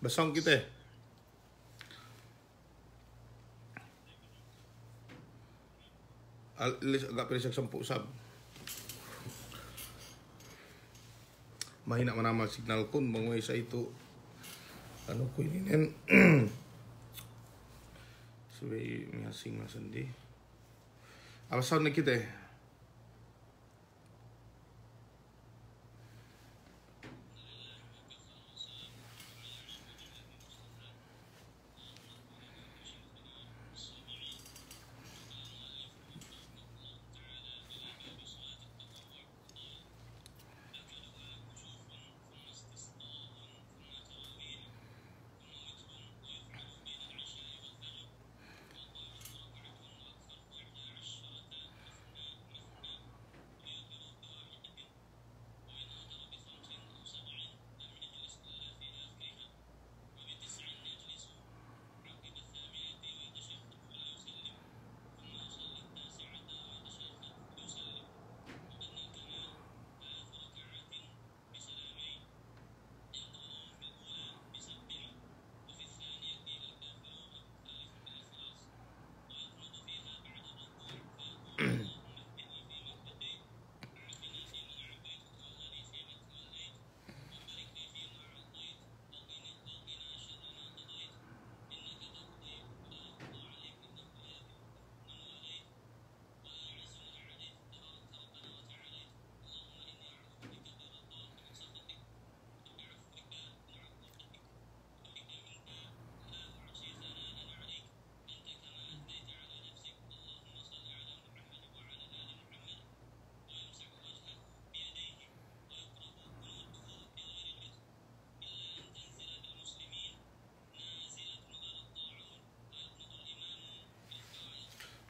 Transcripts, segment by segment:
Basang kita. Alis agak perisak sempuk sab. Mahina manamal signal kun banguai sa itu. Ano ko ini nen. Sebagai ngasing sendi. Apa sound kita?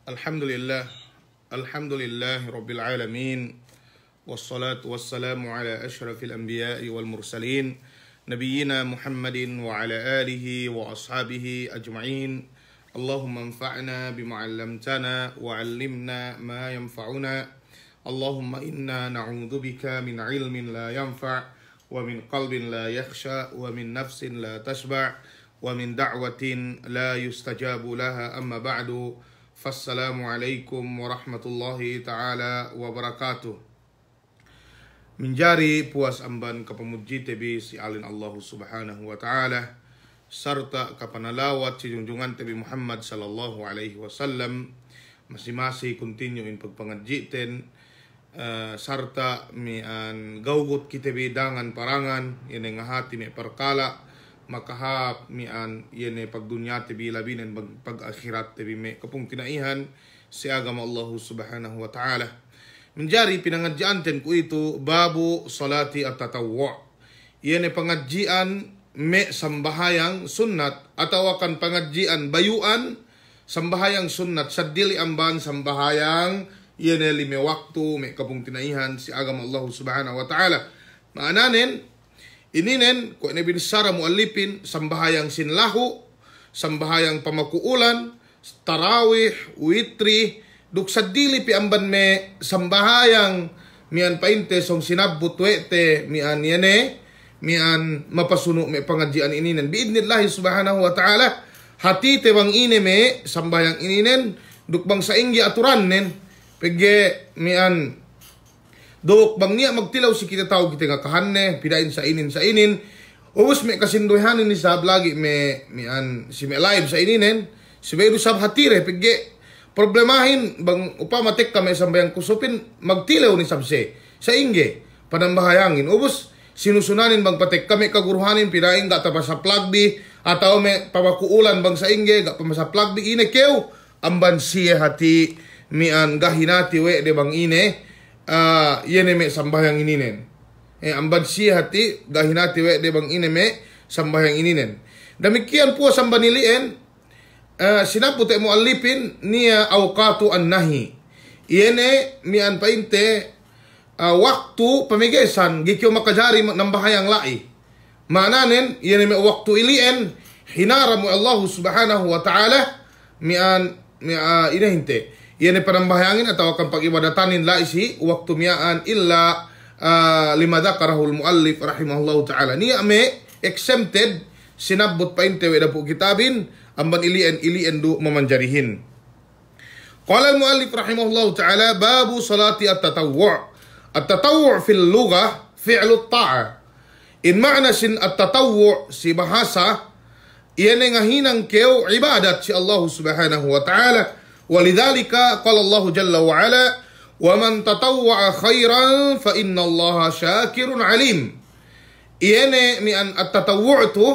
Alhamdulillah, alhamdulillah rabbil alamin, wassalatu wassalamu ala ashrafil anbiya'i wal mursalin, nabiyyina Muhammadin wa ala alihi wa ashabihi ajma'in. Allahumma anfa'na bima 'allamtana wa 'allimna ma yanfa'una. Allahumma inna na'udzubika min 'ilmin la yanfa' wa min qalbin la yakhsha wa min nafsin la tashba' wa min da'watin la yustajabu laha, amma ba'du. Fassalamualaikum warahmatullahi ta'ala wabarakatuh. Menjari puas amban kapamuji tebi si alin Allah subhanahu wa ta'ala, serta kapanalawat si junjungan tebi Muhammad sallallahu alaihi wasallam, masih continue in pagpangajiten, serta mian gaugut kita bidangan parangan, yang ngahati mi perkala, makahap mian yene pagdunya tebi labinan pag akhirat tebi me kapung tinaihan si agama Allah subhanahu wa ta'ala. Menjari pinangadjian ten ku itu babu salati at-tatawwu'. Yene pengajian me sambahayang sunnat atau akan pengajian bayuan sambahayang sunnat sadili amban sambahayang yene lime waktu me kapung tinaihan si agama Allah subhanahu wa ta'ala. Maananen ini nen ko ne binsara muallifin sambahayang sinlahu, sambahayang pamakuulan, tarawih, witri, duk sadili pi amban me sambahayang mian painte song sinabut wete mian yene mian mapasuno me pengajian ini nen biidnillah subhanahu wa ta'ala. Hati te bang ini me sambahayang ini nen duk bang sainggi aturan nen pege mian dok bang niya magtilaw si kita tao kita nga kahanne pidain sa inin ubus me kasinduhan ni sab lagi me mian si me live sa ininen si bedu sab hatire pigge problemahin bang upamatek kami sambayang kusupin magtilaw ni sabse sa inge panambahayangin ubus sinusunanin bang patek kami kaguruhanin pidain ga tapa sa plagbi atau me pabakuulan bang sa inge ga pa sa plagbi ine kew amban siya hati mian gahinati we de bang ine yene me sambahyang ininen amban siya hati gahinati we de bang ine me sambahyang ininen. Demikian po sambanilien sinaput mo alipin niya awqatu an-nahi. Yene mian painte waktu pamigesan gikyo makajari ng bahayang lai. Mananen yene me waktu ilien hinara mo Allah subhanahu wa ta'ala mian inahinte. Yan ay panambahayangin at akan pag-ibadatanin laisi waktu miyaan illa lima dhakarahul muallif rahimahullahu ta'ala. Niya me exempted sinabut painte we dapu kitabin amban ilien du memanjarihin. Qala al-muallif rahimahullahu ta'ala babu salati at-tatawwu'. At-tatawwu' fil lughah fi'lu ta'ah. In ma'na sin at-tatawwu' si bahasa iyan ngahinang keu ibadat si Allah subhanahu wa ta'ala. Walidhalika qala Allah jalla wa ala wa man tatawwa'a khairan fa inna Allah syakirun alim. Iyan mian at-tatawwu' tu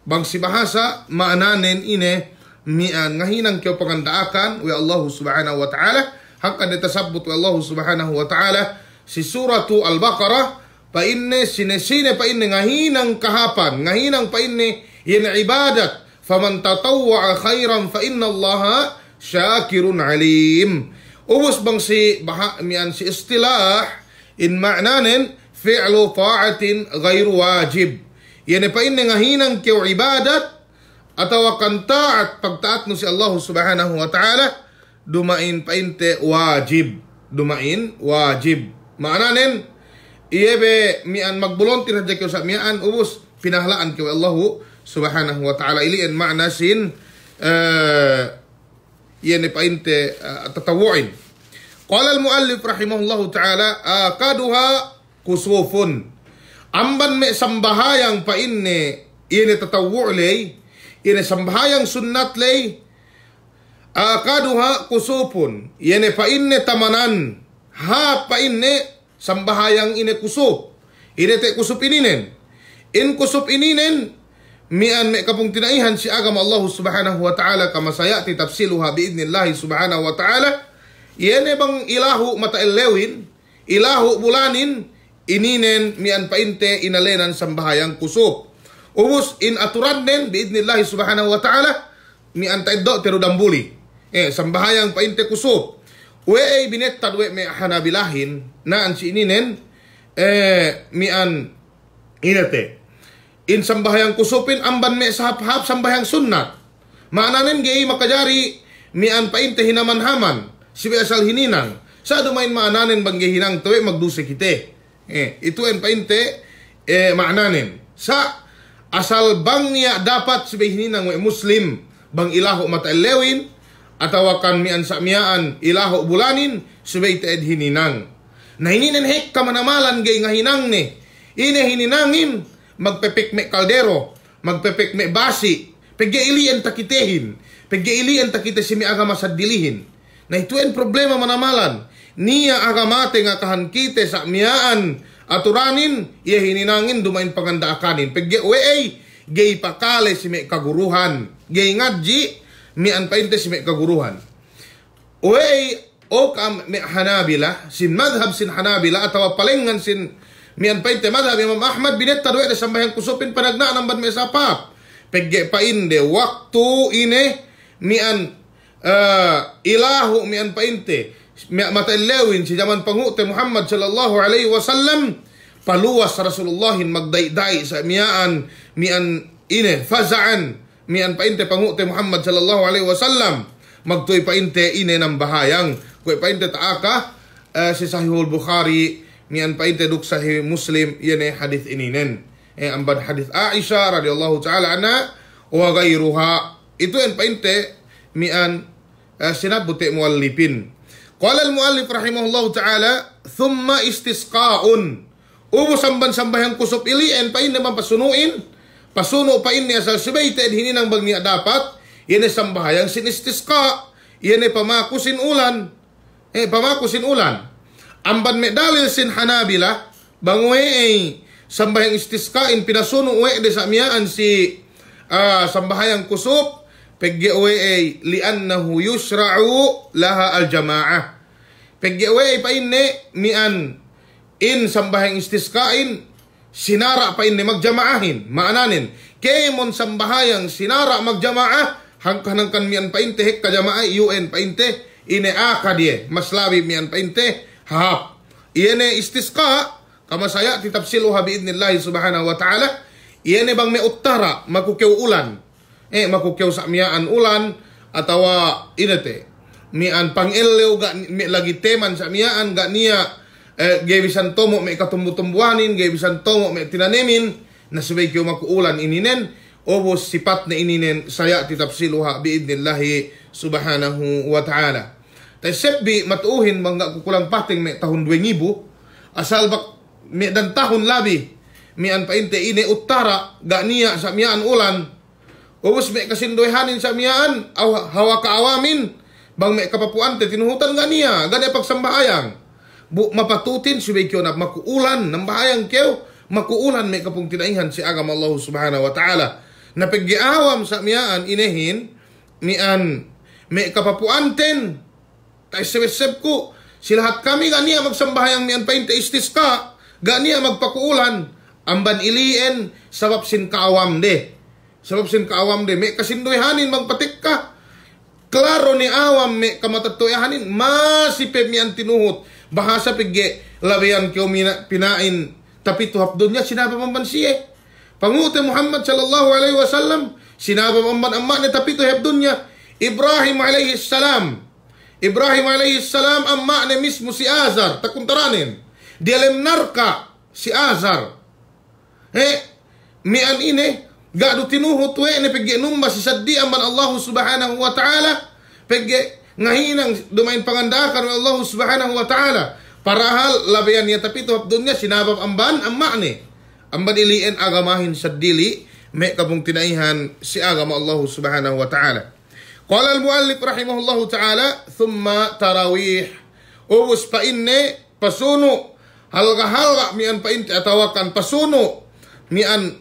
bang si bahasa ma'nanen ine mian ngahinang keu pangandaakan wa Allah subhanahu wa ta'ala hakkan ditasabut wa Allah subhanahu wa ta'ala si suratu Al-Baqarah pa inne sine pa inne ngahinang kahapan ngahinang pa inne yan ibadat faman tatawwa'a khairan fa inna Allah syakirun alim. Ubus bang si mian si istilah in ma'nanen fi'lu ta'atin ghairu wajib. Yan pa inne ngahinang keu ibadat atau kan taat pagtaat no si Allah subhanahu wa ta'ala dumain painte wajib. Dumain wajib. Ma'nanen iyebe mian magbulontir hadya keu sa mian ubus pinahlaan keu Allah subhanahu wa ta'ala ilian ma'na sin yani painte tatawu'in. Qala al-muallif rahimahullahu ta'ala akaduha kusufun. Amban me sambahayang pa inne ini tatawwu' lay ini sambahayang sunnat lay akaduha kusupun. Yani pa inne tamanan ha pa inne sambahayang ini kusub. Ini te kusub ininen. In kusub ininen mian me kapung tinaihan si agama Allah subhanahu wa ta'ala kama sayati tafsiluha biidnillahi subhanahu wa ta'ala. Yene bang ilahu mataellewin, ilahu bulanin, ininen mian painte inalenan sambahayang kusub. Ubus in aturan nen biidnillahi subhanahu wa ta'ala mian taiddo terudambuli. Sambahayang painte kusub. We binettad we me hanabilahin naan si ininen mian inete. In sambahayang kusupin amban me sahap-hap sambahayang sunnat. Maananen gay makajari mian painte hinaman-haman si asal hininang. Sa dumain maananen bangge hinang tuwe magduse kite. Itu en painte maananen. Sa asal bang niya dapat si hininang we muslim bang ilaho mataelewin atau kan mian sa miaan ilaho bulanin si ed hininang. Na hininen hek kamanamalan gay nga hinang ni. Ine hininangin magpepekme kaldero, magpepekme basi, paggailian takitehin, paggailian takite si mi agama sadilihin. Na ito en problema manamalan. Niya agamate nga kahankite sa miyaan aturanin, iya hininangin dumain pagandakanin. Paggaweay, gay pakale si mi kaguruhan. Gay ngadji, mian painte si mi kaguruhan. Uwey, o kam mi Hanabila, sin madhab sin Hanabila, atawa palengan sin mian painte madhab Imam Ahmad binetta doy de sambahang kusupin panagna namban me sapap pegge painde waktu ine mian ilahu mian painte matailewin si zaman pangute Muhammad sallallahu alaihi wasallam paluwas Rasulullahin magdai-dai sa mian ine fazaan mian painte pangute Muhammad sallallahu alaihi wasallam magtoy painte ine nang bahayang kuy painte taaka si Sahihul Bukhari mian painte duk Sahih Muslim yene hadith ininen amban hadith Aisyah radhiyallahu taala anha wa ghairuha itu en painte mian sinabute muallifin. Qala al-muallif rahimahullahu taala thumma istisqaun. Ubus samban-sambayang kusop ili en painte man pasuno pa inni asal sibayte hininang bang niya dapat yene sambahayang sin istisqa yene pamakusin ulan amban me dalil sin Hanabila bangwe sambahayang istisqain pinasuno we de sa miyaan si sambahayang kusub pegge we li'annahu yusra'u laha al-jama'ah pegge we pa inne mian in sambahayang istisqain sinara pa inne magjamaahin maananin kemon sambahayang sinara magjamaah hangkanang kan mian pa inte hek kajamaah UN pa inte ine akadie maslawi mian pa inte hahap. Iyene istisqa kama saya titafsiluha biidnillahi subhanahu wa ta'ala. Iyene bang me uttara makukew ulan. Makukew sa miyaan ulan atawa inete. Mian pangelew ga me lagi teman sa miyaan ga niya gebisan tomo me katumbu-tumbuanin, gebisan tomo me tinanemin na sabay kew makuulan ininen. ubos sifat na ininen saya titapsiluha biidnillahi subhanahu wa ta'ala. Tay sebbi matuuhin bangga kukulang pating may tahun 2000 asal bak may dan tahun labi mian painte ine utara ganiya sa miyaan ulan ubos may kasindoyhanin sa miyaan hawa kaawamin bang may kapapuante tinuhutan ganiya gani pagsambahayang bu mapatutin subay kyo na makuulan ng bahayang kyo makuulan may kapung tinaihan si agam Allah subhanahu wa ta'ala na paggiawam sa miyaan inehin mian may kapapuanten tay sewesep ko silahat kami ganiya magsambahayang mian painte istis ka ganiya magpakuulan amban ilien sabab sin kaawam de may kasindoyhanin magpatik ka klaro ni awam may kamatatoyahanin masipem mian tinuhot bahasa pigge labian kyo pinain tapi tuhap dunya sinaba mamban siye pangute Muhammad sallallahu alaihi wasallam sinaba mamban amma ni tapi tuhap dunya Ibrahim alaihi salam amma ni mismo si Azar takuntaranin dialem narka si Azar mian ine gadu tinuhut we ne pegge numba si saddi amban Allah subhanahu wa ta'ala pegge ngahinang dumain pangandakan Allah subhanahu wa ta'ala parahal labayan niya tapi tuhap dunya sinabab amban amma ne amban ilien agamahin saddili me kabung tinaihan si agama Allah subhanahu wa ta'ala. Qala al-muallif rahimahullahu ta'ala thumma tarawih ubus pa inne pasuno halga mian painte atawakan pasuno mian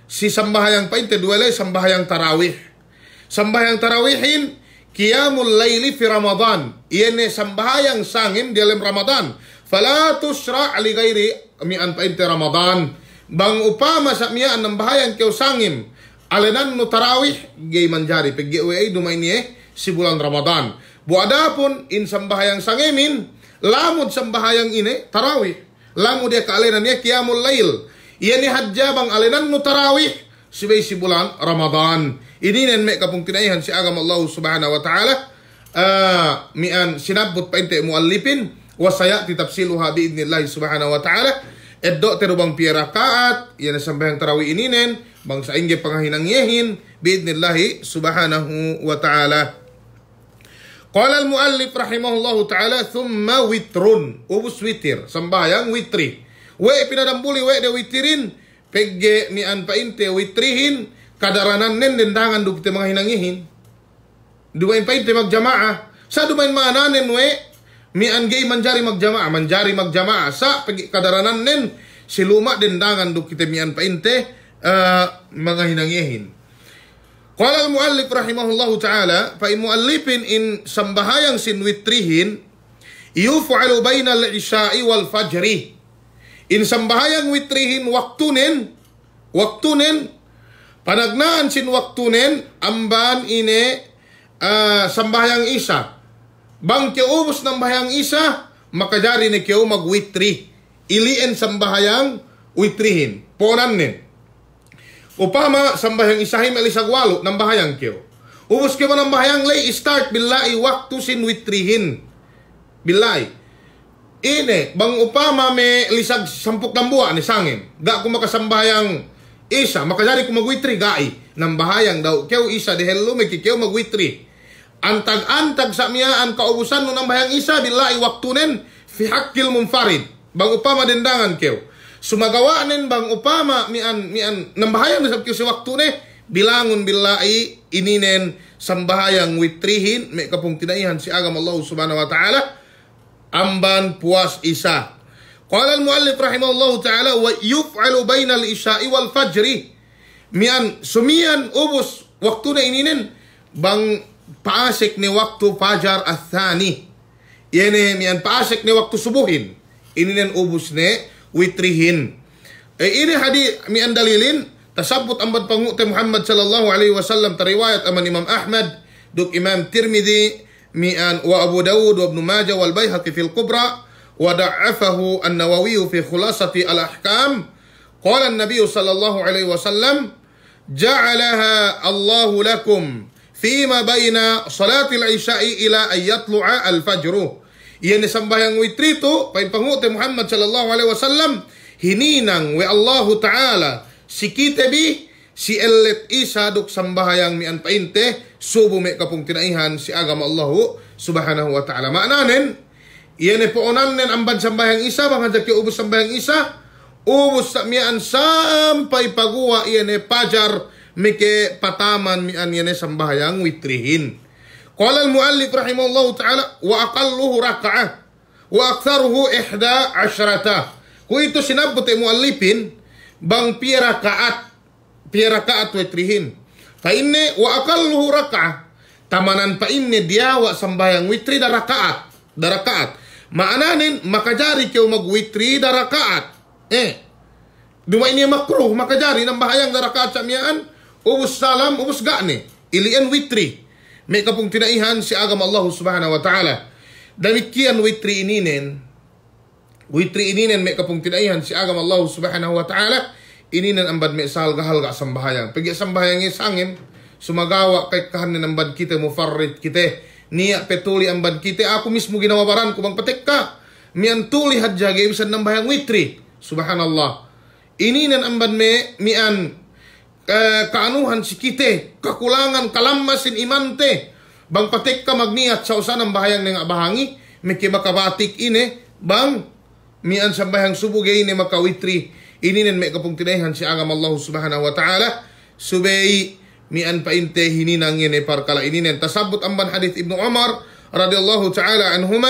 si sambahayang painte duwalay sambahayang tarawih. Sambahayang tarawihin qiyamul laili fi Ramadan. Iyan sambahayang sangim di dalam Ramadan. Fala tusra' li ghairi mian painte Ramadan. Bang upama sa mian ng bahayang kyo sangim alenan no tarawih gay manjari pegge ay dumay niye si bulan Ramadan. Buadapun in sambahayang sangimin lamod sambahayang ine tarawih. Lamod dia kaalenan niya qiyamul lail. Iyan ni hadjabang alenan no tarawih sibay si bulan Ramadan. Ini nen me kapung tinaihan si agama Allah subhanahu wa ta'ala mian sinabot pa inte muallipin wasaya titapsiluha biidnillahi subhanahu wa ta'ala eddo terubang pirakaat iyan sambahayang tarawih ininen bang sa inge pangahinangyehin biidnillahi subhanahu wa ta'ala. Qala al-muallif rahimahullahu ta'ala thumma witrun ubus witir sambahayang witri we pinadambuli we de witirin pegge mian painte witrihin kadaranan nen dendangan du kita mga hinangihin dumain painte magjamaah sa dumain maananen we mian gay manjari magjamaah sa pegge kadaranan nen siluma dendangan du kita mian painte mga hinangihin. Qala al-muallif rahimahullahu ta'ala fa muallifin in sambahayang sin witrihin yuf'alu bainal isya'i wal fajri. In sambahayang witrihin waktunen panagnaan sin waktunen amban ine sambahayang isa bang keubos ng bahayang isa makajari ni keu magwitri ilien sambahayang witrihin ponan nen upama sambahayang isahin malisagwalo ng bahayang keu ubos keu ng bahayang lay start billahi waktu sin witrihin billahi ine bang upama me lisag sampuk ng buwa ni sangin da ko makasambayang isa makajari ko magwitri gai ng bahayang daw keu isa de hello may keu magwitri antag sa miyaan kaubusan no ng bahayang isa billahi waktunen fi haqqil munfarid bang upama dendangan keu sumagawanen bang upama mian ng bahayang nasab keu si waktune bilangon billahi ininen sambahayang witrihin may kapung tinaihan si agama Allah subhanahu wa ta'ala amban puas isa. Qala al-muallif rahimahullahu ta'ala wa yuf'alu bainal isya'i wal fajri mian sumian ubus waktu na ininen bang paasik ni waktu fajar athani yene mian paasik ni waktu subuhin ininen ubus ne witrihin ini hadith mian dalilin tasabut amban pangute Muhammad sallallahu alaihi wasallam tariwayat aman Imam Ahmad duk Imam Tirmidzi mian wa Abu Dawud wa Ibn Majah wal Baihaqi fil Kubra wa da'afahu an-Nawawi fi khulasati al-ahkam qala an-nabiy sallallahu alaihi wasallam ja'alaha Allah lakum fima baina salati al-isya'i ila an yatlu'a al-fajr. Iyan sambayang witrito pain pangute Muhammad sallallahu alaihi wasallam hininang we Allah ta'ala sikite bi si elet isa duk sambahayang mian painte subo me kapung tinaihan si agama Allah subhanahu wa ta'ala. Maknanen iyan po onanen amban sambayang isa bang hadaki ubos sambayang isa ubos sa mian sampai paguwa iyan pajar mike pataman mian iyan sambahayang witrihin. Qala al-muallif rahimahullahu ta'ala wa aqalluhu raka'ah wa aktharuhu 11. Kung ito sinabot ay muallifin bang pira kaat witrihin. Kainne wa aqalluhu raka'ah tamanan pa inne diawa sambayang witri da rakaat. Maananin makajari kayo magwitri da rakaat. Duma ini makruh makajari ng bahayang da rakaat sa miyaan ubus salam ubus gane ilian witri. May kapong tinaihan si agama Allah subhanahu wa ta'ala. Damikian witri ininen may kapong tinaihan si agama Allah subhanahu wa ta'ala. Ininan ang bad may salga-halga sambahayang. Pag sambahayang isangin, sumagawa kay kahanin ang bad kita, mufarrit kita. Niya petuli ang bad kita. Ako mismo ginawabaran ko bang patek ka. Mian tuli hadja gaibisan ng bahayang witri. Subhanallah. Ininan ang bad may mian kaanuhan si kita. Kakulangan kalamasin imante. Bang patek ka magniat sa usan ng bahayang nga bahangi. May kimakabatik ine. Bang mian sambahang subugay ni makawitri. Ininen may kapong tinaihan si agama Allah subhanahu wa ta'ala. Subay mian painte hininang yun parkala ininen. Tasabot amban hadith Ibnu Umar radiyallahu ta'ala anhuma.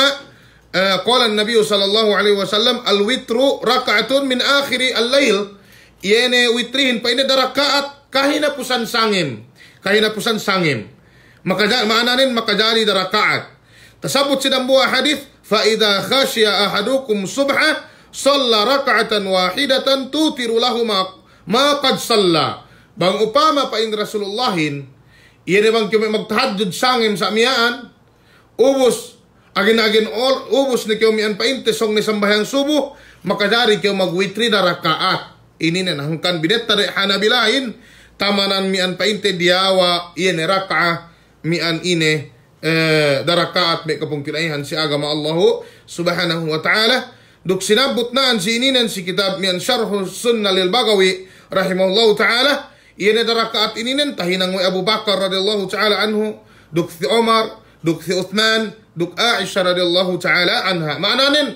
Qala an-nabiy sallallahu alaihi wasallam al-witru raka'atun min akhiri al-lail. Yene witrihin pa ina darakaat kahinapusan sangim. Maananin makajali darakaat. Tasabot sinambuha hadith fa idha khashiya ahadukum subha salla raka'atan wahidatan tutiru lahu ma qad salla. Bang upama pa in Rasulullahin iyan bang kami magtahajjud sangim sa miyaan ubos agin ubos ni kayo mian painte song ni sambahang subuh makadari kayo magwitri na rakaat. Ini na hangkan bidet tari hanabilahin tamanan mian painte diawa iyan raka'a mian ine darakaat may kapong kinaihan si agama Allah subhanahu wa ta'ala. Duk sinabot naan si ininan si kitab mian Syarh Sunnah lil Bagawi rahimahullahu ta'ala. Iyan darakaat ininan tahinang wa Abu Bakar radhiyallahu ta'ala anhu, duk si Umar, duk si Uthman, duk Aisha radhiyallahu ta'ala anha. Maananin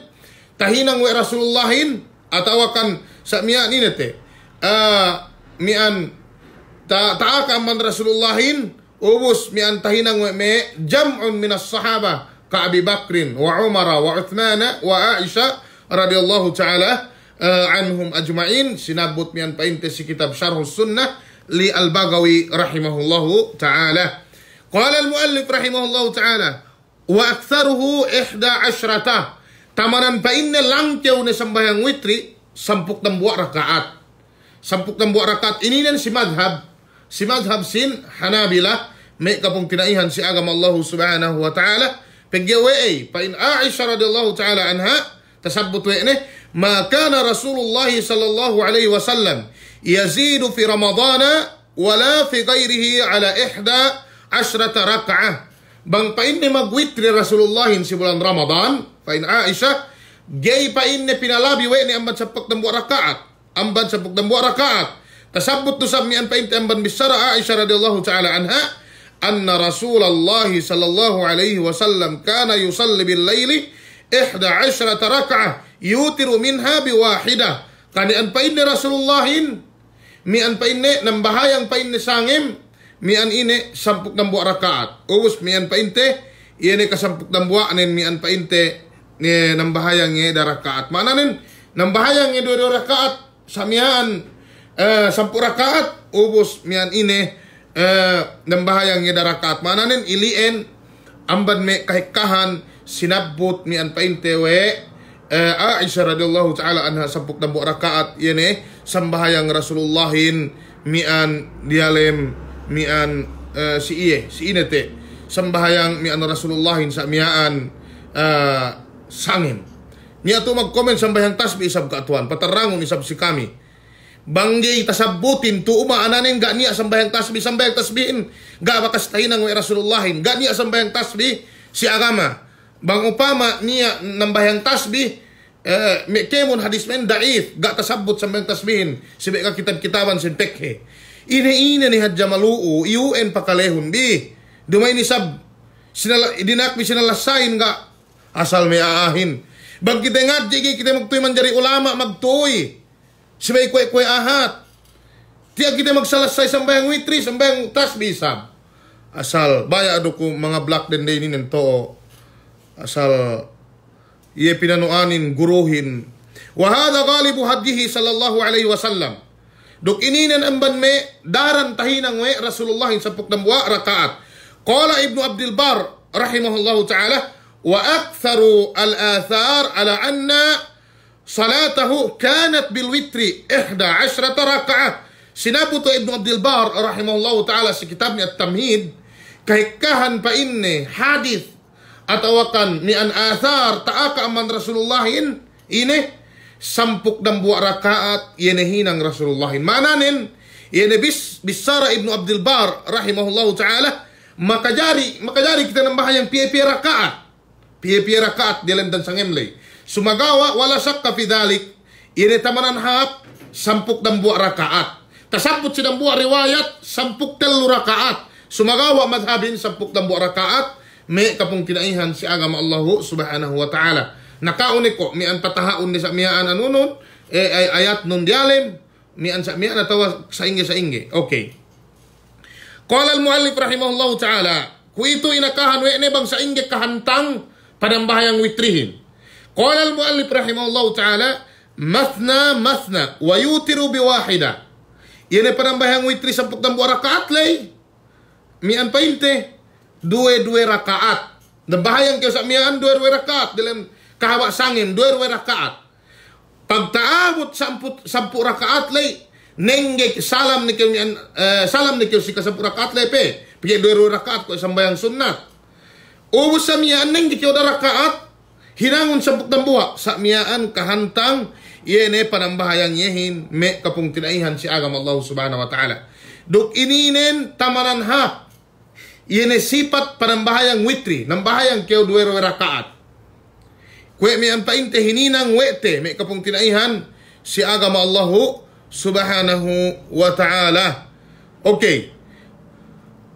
tahinang wa Rasulullahin atawakan sa mian inete mian taaka man Rasulullahin ubus mian tahinang wa me jam'un minas sahaba ka Abi Bakrin wa Umar wa Uthman wa Aisha radhiyallahu ta'ala anhum ajma'in. Sinabot mian painte si kitab Syarh Sunnah li al-Bagawi rahimahullahu ta'ala. Qala al-muallif rahimahullahu ta'ala wa aktharuhu 11. Tamanan pa inne langkew ni sambayang witri 10 rakaat. 10 rakaat ininan si madhab sin Hanabila may kapong tinaihan si agama Allah subhanahu wa ta'ala. Pagyawe pa in Aisha radhiyallahu ta'ala anha tasabut ini ma kana Rasulullah sallallahu alaihi wasallam yazidu fi Ramadana wala fi ghairihi ala 11 rak'ah. Bang pa inni magwitri Rasulullah si bulan Ramadan pa in Aisha gay pa inni pinalabi we ni amban 10 rakaat. Tasabut tu samian pa inni amban bisara Aisha radhiyallahu ta'ala anha anna Rasulullah sallallahu alaihi wasallam kana yusalli bil laili 11 rak'ah yutiru minha biwahidah. Kanian pa inni Rasulullahin mian pa inni nambahayang pa inni sangim mian ini 10 rakaat. Ubus mian pa inte iyan ka 10 anen mian pa inte ni nambahayang ni rakaat. Mananin nambahayang ni 2 rakaat samian 10 rakaat ubus mian ini nambahayang ni rakaat. Mananin ilien amban me kahikahan sinabot mian painte we Aisyah radhiyallahu ta'ala anha 10 rakaat yene sambahayang Rasulullahin mian dialem mian si inete sambahayang mian Rasulullahin sa mian sangin niya to mag-comment sambahayang tasbih isab kaatuan patarangon isab si kami banggay tasabutin tu umaananin ga niya sambahayang tasbihin ga bakas tahinang we Rasulullahin ga niya sambahayang tasbih si agama. Bang upama niya nambahang tasbih kemon hadis men daif ga tasabut sambayang tasbihin sibe ka kitab-kitaban sin pekhe Ine ni hadja maluu, iuen pakalehun bi. Dumay ni sab, dinakbi sinalasain nga, asal may aahin. Bag kita nga, jigi kita magtuy manjari ulama, magtuy. Sibay kwe ahat. Tiyak kita magsalasay sambayang witri, sambayang tasbisab. Asal, baya ado ko mga black den day ni nento. Asal, iye pinanuanin, guruhin. Wahada galibu hadihi sallallahu alaihi wasallam. Duk ininan amban me daran tahinang we Rasulullah sa pukdambwa rakaat. Qala Ibnu Abdul Bar rahimahullahu ta'ala wa aktharu al-athar ala anna salatahu kanat bil witri 11 raka'ah. Sinabu to Ibnu Abdul Bar rahimahullahu ta'ala sa kitab ni At-Tamhid kahikahan pa inni hadith atawakan ni an athar taaka aman Rasulullahin ini sampuk dan buat rakaat yenehinang Rasulullahin. Mananin yene bisara Ibnu Abdul Bar rahimahullahu taala makajari kita nambahayang piye-piye rakaat dalam dan sangemlay. Sumagawa wala sakka fi dhalik yene tamanan hap sampuk dan buat rakaat. Tasamput sidang buat riwayat sampuk telu rakaat. Sumagawa madhabin sampuk dan buat rakaat me kapung kinaihan si agama Allah subhanahu wa ta'ala. Nakauni ko mian patahaun ni sa mian anunun ayat nun dialim mian sa mian atau sa ingge. Okay. Qala al-muallif rahimahullahu ta'ala ku itu inakahan we ne bang sa ingge kahantang padambahayang witrihin. Qala al-muallif rahimahullahu ta'ala mathna wa yutiru biwahida. Yene padambahayang witri sampuk dan buah rakaat lay mian painte dua rakaat. Nabahayang kaya sa mian dua rakaat dalam kahawak sangim, dua rakaat. Pagtaabot sampu rakaat lay, nenggek salam ni kyo si kasampu rakaat lay pe. Pigi dua rakaat ko sambayang sunnat. Ubus sa miyaan nenggek kyo da rakaat, hinangon sampuk dambuha. Sa miyaan kahantang, yene panambahayang yehin, me kapung tinaihan si agam Allah subhanahu wa ta'ala. Duk ininen tamanan ha, yene sipat panambahayang witri, nambahayang kyo dua rakaat. Kwe mi ang painte hininang wete may kapong tinaihan si agama Allahu subhanahu wa ta'ala. Okay.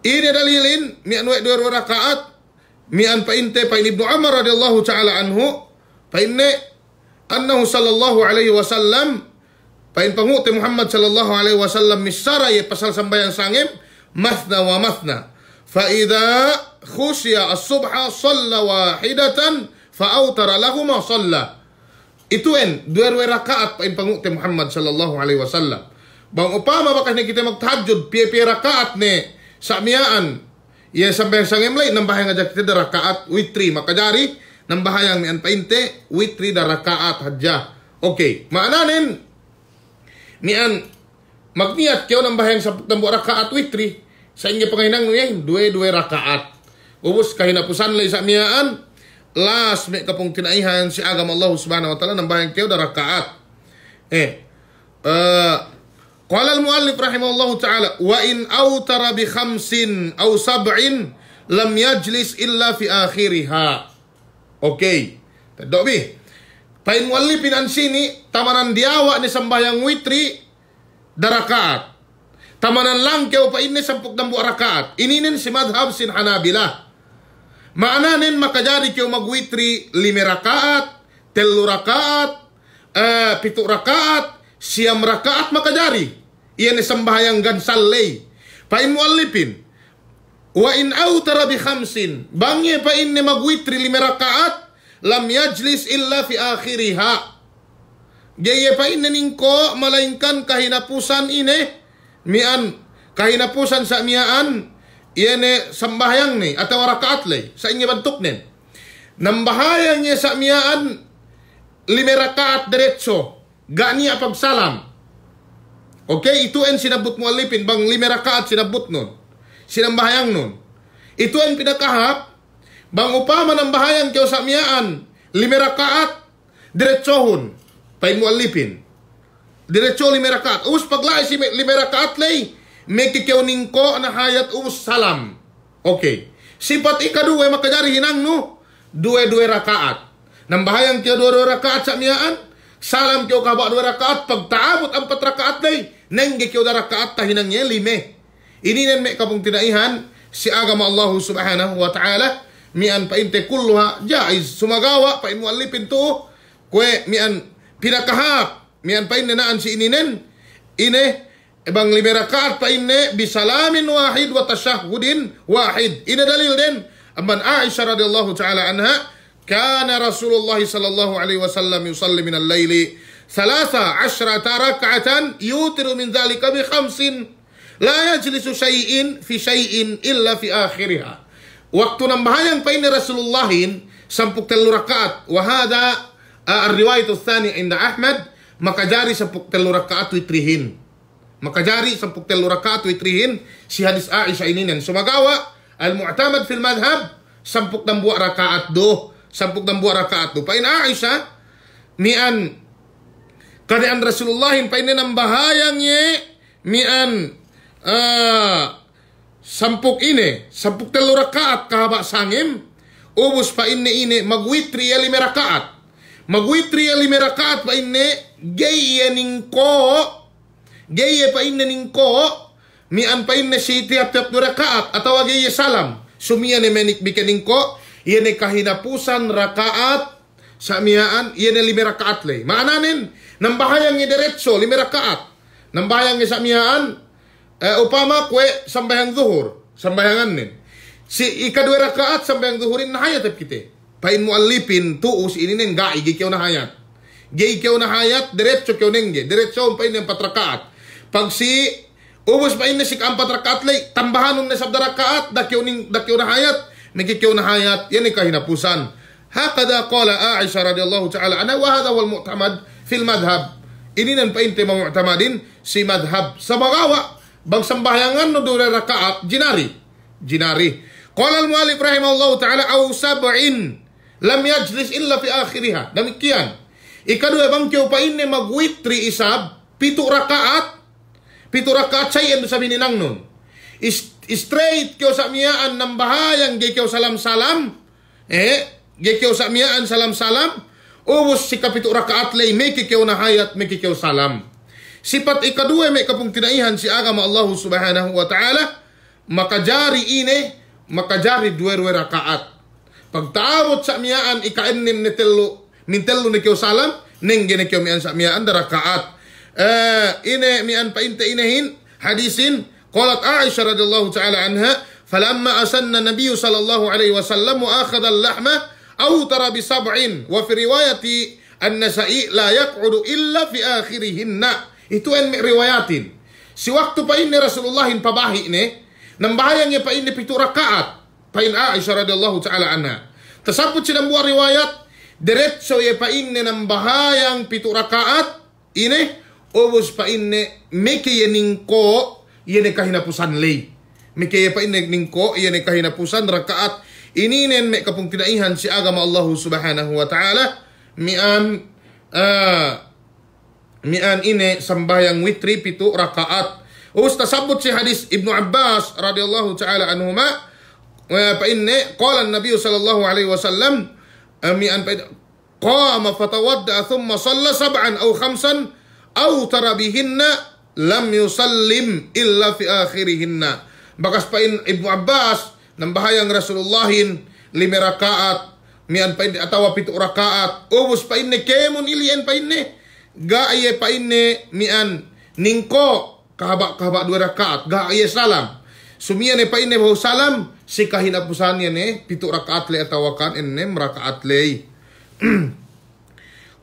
Ini dalilin mi an dua rakaat mi an painte pa Ibnu Umar radhiyallahu ta'ala anhu painne annahu sallallahu alaihi wasallam pain panguti Muhammad sallallahu alaihi wasallam misara ye pasal sambayang sangim mathna wa mathna fa idza khusya as-subha shalla wahidatan fa'autara lahuma shalla. Ituen dua rakaat pain panguti Muhammad sallallahu alaihi wasallam. Bang upama bakas ni kita magtahajjud piye rakaat ni sa miyaan. Ya sampai sangem lay nambahang aja kita rakaat witri makajari nambahayang mian painte witri da rakaat hajja. Okay, maananin mian magniat kyo nambahayang sa tambo rakaat witri sa inyo pangahinang ngayon dua rakaat. Ubus kahinapusan lay sa miyaan las me kapong tinaihan si agama Allah subhanahu wa ta'ala nambahang kyo da rakaat. Qala al-muallif rahimahullahu ta'ala wa in awtara bi 5 aw 7 lam yajlis illa fi akhiriha. Okay. Tadobi. Pain muallifin an sini tamanan diawa ni sambayang witri da rakaat. Tamanan lang kyo pa ini sampuk dambu rakaat. Ininin si madhab sin Hanabilah. Maananin makajari kyo magwitri 5 rakaat, 3 rakaat, 7 rakaat, 9 rakaat makajari. Iyan isambahayang gansallay. Pain muallipin. Wa in awtara bi 5. Bangye pa inni magwitri 5 rakaat, lam yajlis illa fi akhiriha. Gaya pa inni ningko malaingkan kahinapusan ini. Mian kahinapusan sa miyaan. Iyan sambahyang ni atau rakaat lay sa inyo bantuk nin. Nambahayang niya sa miyaan 5 rakaat diretso. Gani pagsalam. Okay, itu en sinabut mualipin bang 5 rakaat sinabut nun. Sinambahayang nun. Itu en pinakahap bang upama nambahayang kyo sa miyaan 5 rakaat diretsohon. Pain mualipin. Diretso 5 rakaat. Us paglay si 5 rakaat lay. May kikyaw ko na hayat salam. Okay. Sifat ikaduwe makajari hinang no. Dua rakaat. Nambahayang kaya dua rakaat sa miyaan. salam kyo kahaba 2 rakaat, pagtaabot 4 rakaat lay, nengge kyo 2 rakaat tahinangnya 5. Ini nen me kapung tinaihan si agama Allah subhanahu wa ta'ala, mian painte kulluha jaiz, sumagawa pain muallipin tu, kwe mian pinakahap, mian pain naan si ininen, ine, ebang 5 rakaat painne bisalamin wahid wa tasyahudin wahid. Ini dalil din. Amman Aisyah radhiyallahu ta'ala anha, kana Rasulullah sallallahu alaihi wasallam yusalli min al-laili 13 rak'atan yutiru min dhalika bi 5 la yajlisu syai'in fi syai'in illa fi akhiriha. Waktu nambahayang painne Rasulullahin 10 rakaat, wa hadha ar-riwayat ats-tsani inda Ahmad, maka jari 10 rakaat witrihin. Maka jari 10 rakaat witrihin si hadis Aisyah ini nen. Sumagawa al-mu'tamad fil madhab 10 rakaat do, 10 rakaat do. Pain Aisyah mian kadaan Rasulullah pain nang bahayang ye mian 10 rakaat kahaba sangim ubus pa ini magwitri ya 5 rakaat. Magwitri ya 5 rakaat pa ini gay ningko gaya pa inna ningko, mian pa inna si tiap-tiap 2 rakaat, atau gaya salam. Sumiya ni menik bikiningko, iyan ay kahinapusan rakaat, sa miyaan, iyan ay 5 rakaat lay. Maananin, nambahayang ni diretso, 5 rakaat. Nambahayang ni sa miyaan, upama kwe, sambayang zuhur, sambayangan nin. Si ika 2 rakaat, sambayang zuhurin na hayat kite. Pain mo alipin, tuus, ininin, gai, gikyaw na hayat. Gay kyaw na hayat, diretso kyaw nengge, diretso pain yung 4 rakaat. Pag si ubos pa in na si 4 rakaat lay, tambahanon na 10 rakaat, dakyaw na hayat, nagkikyaw na hayat, yan ay kahinapusan. Hakada qala Aisha radhiyallahu ta'ala anha, wa hadha wal mu'tamad fil madhab. Ini nan pain tema mu'tamadin si madhab. Sa magawa, bang sambahayangan no 2 rakaat, jinari. Qala al-mu'allif rahimahullahu ta'ala, aw 7 lam yajlis illa fi akhiriha. Demikian. Ikadua bang kyo pa inne magwitri isab 7 rakaat sayan sabi ni nang nun. Straight kyo sa miyaan ng bahayang gay kyo salam-salam. Gay kyo sa miyaan salam-salam. Ubus si 7 rakaat lay may kikyo na hayat may kikyo salam. Sipat ikadua may kapung tinaihan si agama Allah subhanahu wa ta'ala, makajari 2 rakaat. Pagtaabot sa miyaan ika-6 mintello ni kyo salam, nengge ni kyo mian sa miyaan da rakaat. Ine mian painte inehin hadisin qalat Aisyah radhiyallahu ta'ala anha, falamma asanna nabiyyu sallallahu alaihi wasallam wa akhadha al-lahma awtara bi 7 wa fi riwayati an-Nasa'i la yaq'udu illa fi akhirihinna. Itu en riwayatin. Si waktu pa ini Rasulullahin pabahi ne, nang bahayang niya pa ini 7 rakaat. Pain Aisyah radhiyallahu ta'ala anha. Tasabot silang buah riwayat, diretso ye pa inne ng bahayang 7 rakaat, ine, ubos pa inne, meke ye ningko, yene kahinapusan lay. Meke ye pa inne ningko, yene kahinapusan rakaat, ininen me kapung tinaihan si agama Allah subhanahu wa ta'ala, mian ine, sambayang witri 7 rakaat. Ubos tasabot si hadis Ibnu Abbas radhiyallahu ta'ala anhuma, pa inne, qala an-nabiy sallallahu alaihi wasallam, qama fatawadda thumma salla 7 aw 5 aw tara bihinna lam yusallim illa fi akhirihinna. Bakas pa in Ibnu Abbas nang bahayang Rasulullahin 5 rakaat mian pa inne atawa 7 rakaat ubos pa inne kemon ilien pa inne gaaye pa inne mian ningko kahaba 2 rakaat gaaye salam sumian pa inne ho salam si kahinapusan yan 7 rakaat le atawa kan inne rakaat le.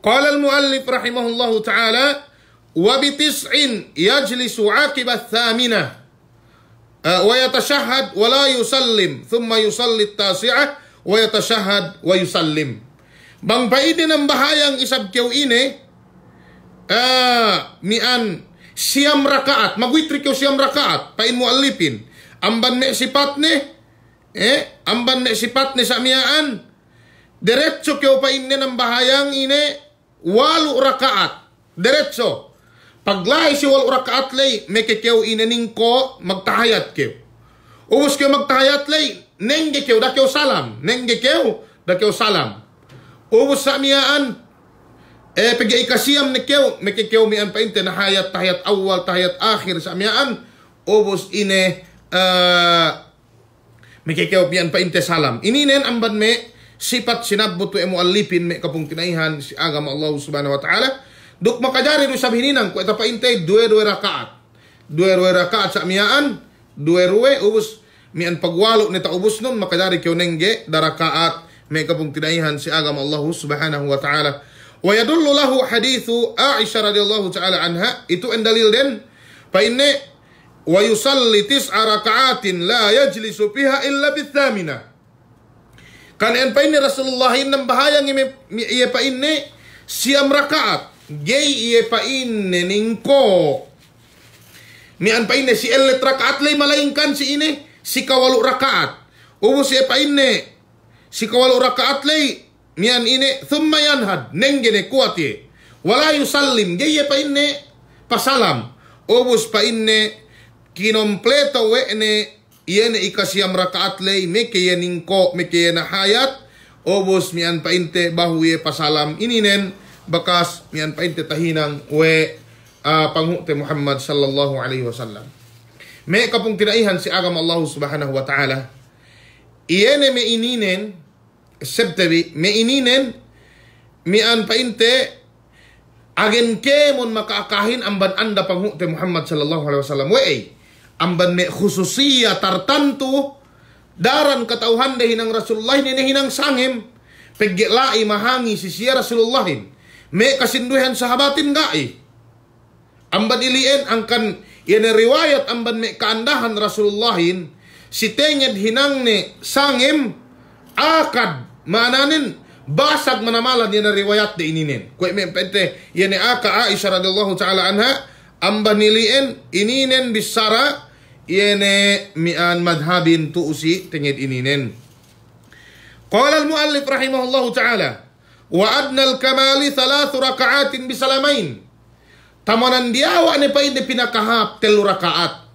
Qala al-muallif rahimahullahu ta'ala, wa bi 9 yajlisu 'aqiba ath-thaminah wa yatashahhad wa la yusallim thumma yusalli at-tasi'ah wa yatashahhad wa yusallim. Bang paide ng bahayang isab kyaw ine mian siyam rakaat magwitri kyaw siyam rakaat pain muallipin amban me sipat ne amban me sipat ne sa miyaan diretso kyaw pain ne ng bahayang ine 8 rakaat diretso. Paglahi si 8 rakaat lay, may kikyaw inaning ko, magtahayat kyaw. Ubus kyaw magtahayat lay, nengge kyaw, da kyaw salam. Nengge kyaw, da kyaw salam. Ubus sa miyaan, Pagi ikasiyam ni keo, mekikeo mian painte na hayat tahiyat awal tahiyat akhir sa mian obos ine mekikeo mian painte salam. Ininen amban me sifat sinabot e muallifin me kapung tinaihan si agama Allah Subhanahu wa taala. Duk makajari do sabhininang ko eta painte dua rakaat. Dua rakaat sa mian, dua ubos mian pagwalo nita ubos nun makajari keo nengge darakaat me kapung tinaihan si agama Allah Subhanahu wa taala. Wa yadullu lahu hadithu Aisyah radhiyallahu taala anha, itu en dalil den fa inne wa yusalli tis'a raka'atin la yajlisu fiha illa bithamina. Kan en pa inne Rasulullah innam bahayang iye pa inne siam rakaat gay iye pa inne ningko mi an pa inne si ellet rakaat lay malaingkan si ine si kawalu rakaat ubus iye pa inne si kawalu rakaat lay mian ine thumma yanhad nenggene kuati wala yusallim gaya pa inne pasalam obus pa inne kinompleto we ne yene ikasiyam rakaat lay meke yeningko meke na hayat obus mian pa inte bahuye pasalam ininen bakas mian pa inte tahinang we panghute Muhammad sallallahu alaihi wasallam me kapung tinaihan si agama Allah Subhanahu wa taala iyene me ininen sebtabi me ininen mian painte agen ke mon makaakahin amban anda panghute Muhammad sallallahu alaihi wasallam we amban me khususiyah tartantu daran katauhan de hinang Rasulullah ni hinang sangim pegelai mahangi sisia Rasulullah me kasinduhan sahabatin gai amban ilien angkan yene riwayat amban me kaandahan Rasulullah si tenged hinang ne sangim akad mananin basag manamalan yan na riwayat de ininen. Kwe me pente yan aka Aisyah radhiyallahu taala anha amba nilien ininen bisara yan mian madhabin tuusi tenged ininen. Qala al-muallif rahimahullahu taala wa adna al-kamali 3 raka'atin bisalamain. Tamanan diawa ne pa inde pinakahap telu rakaat.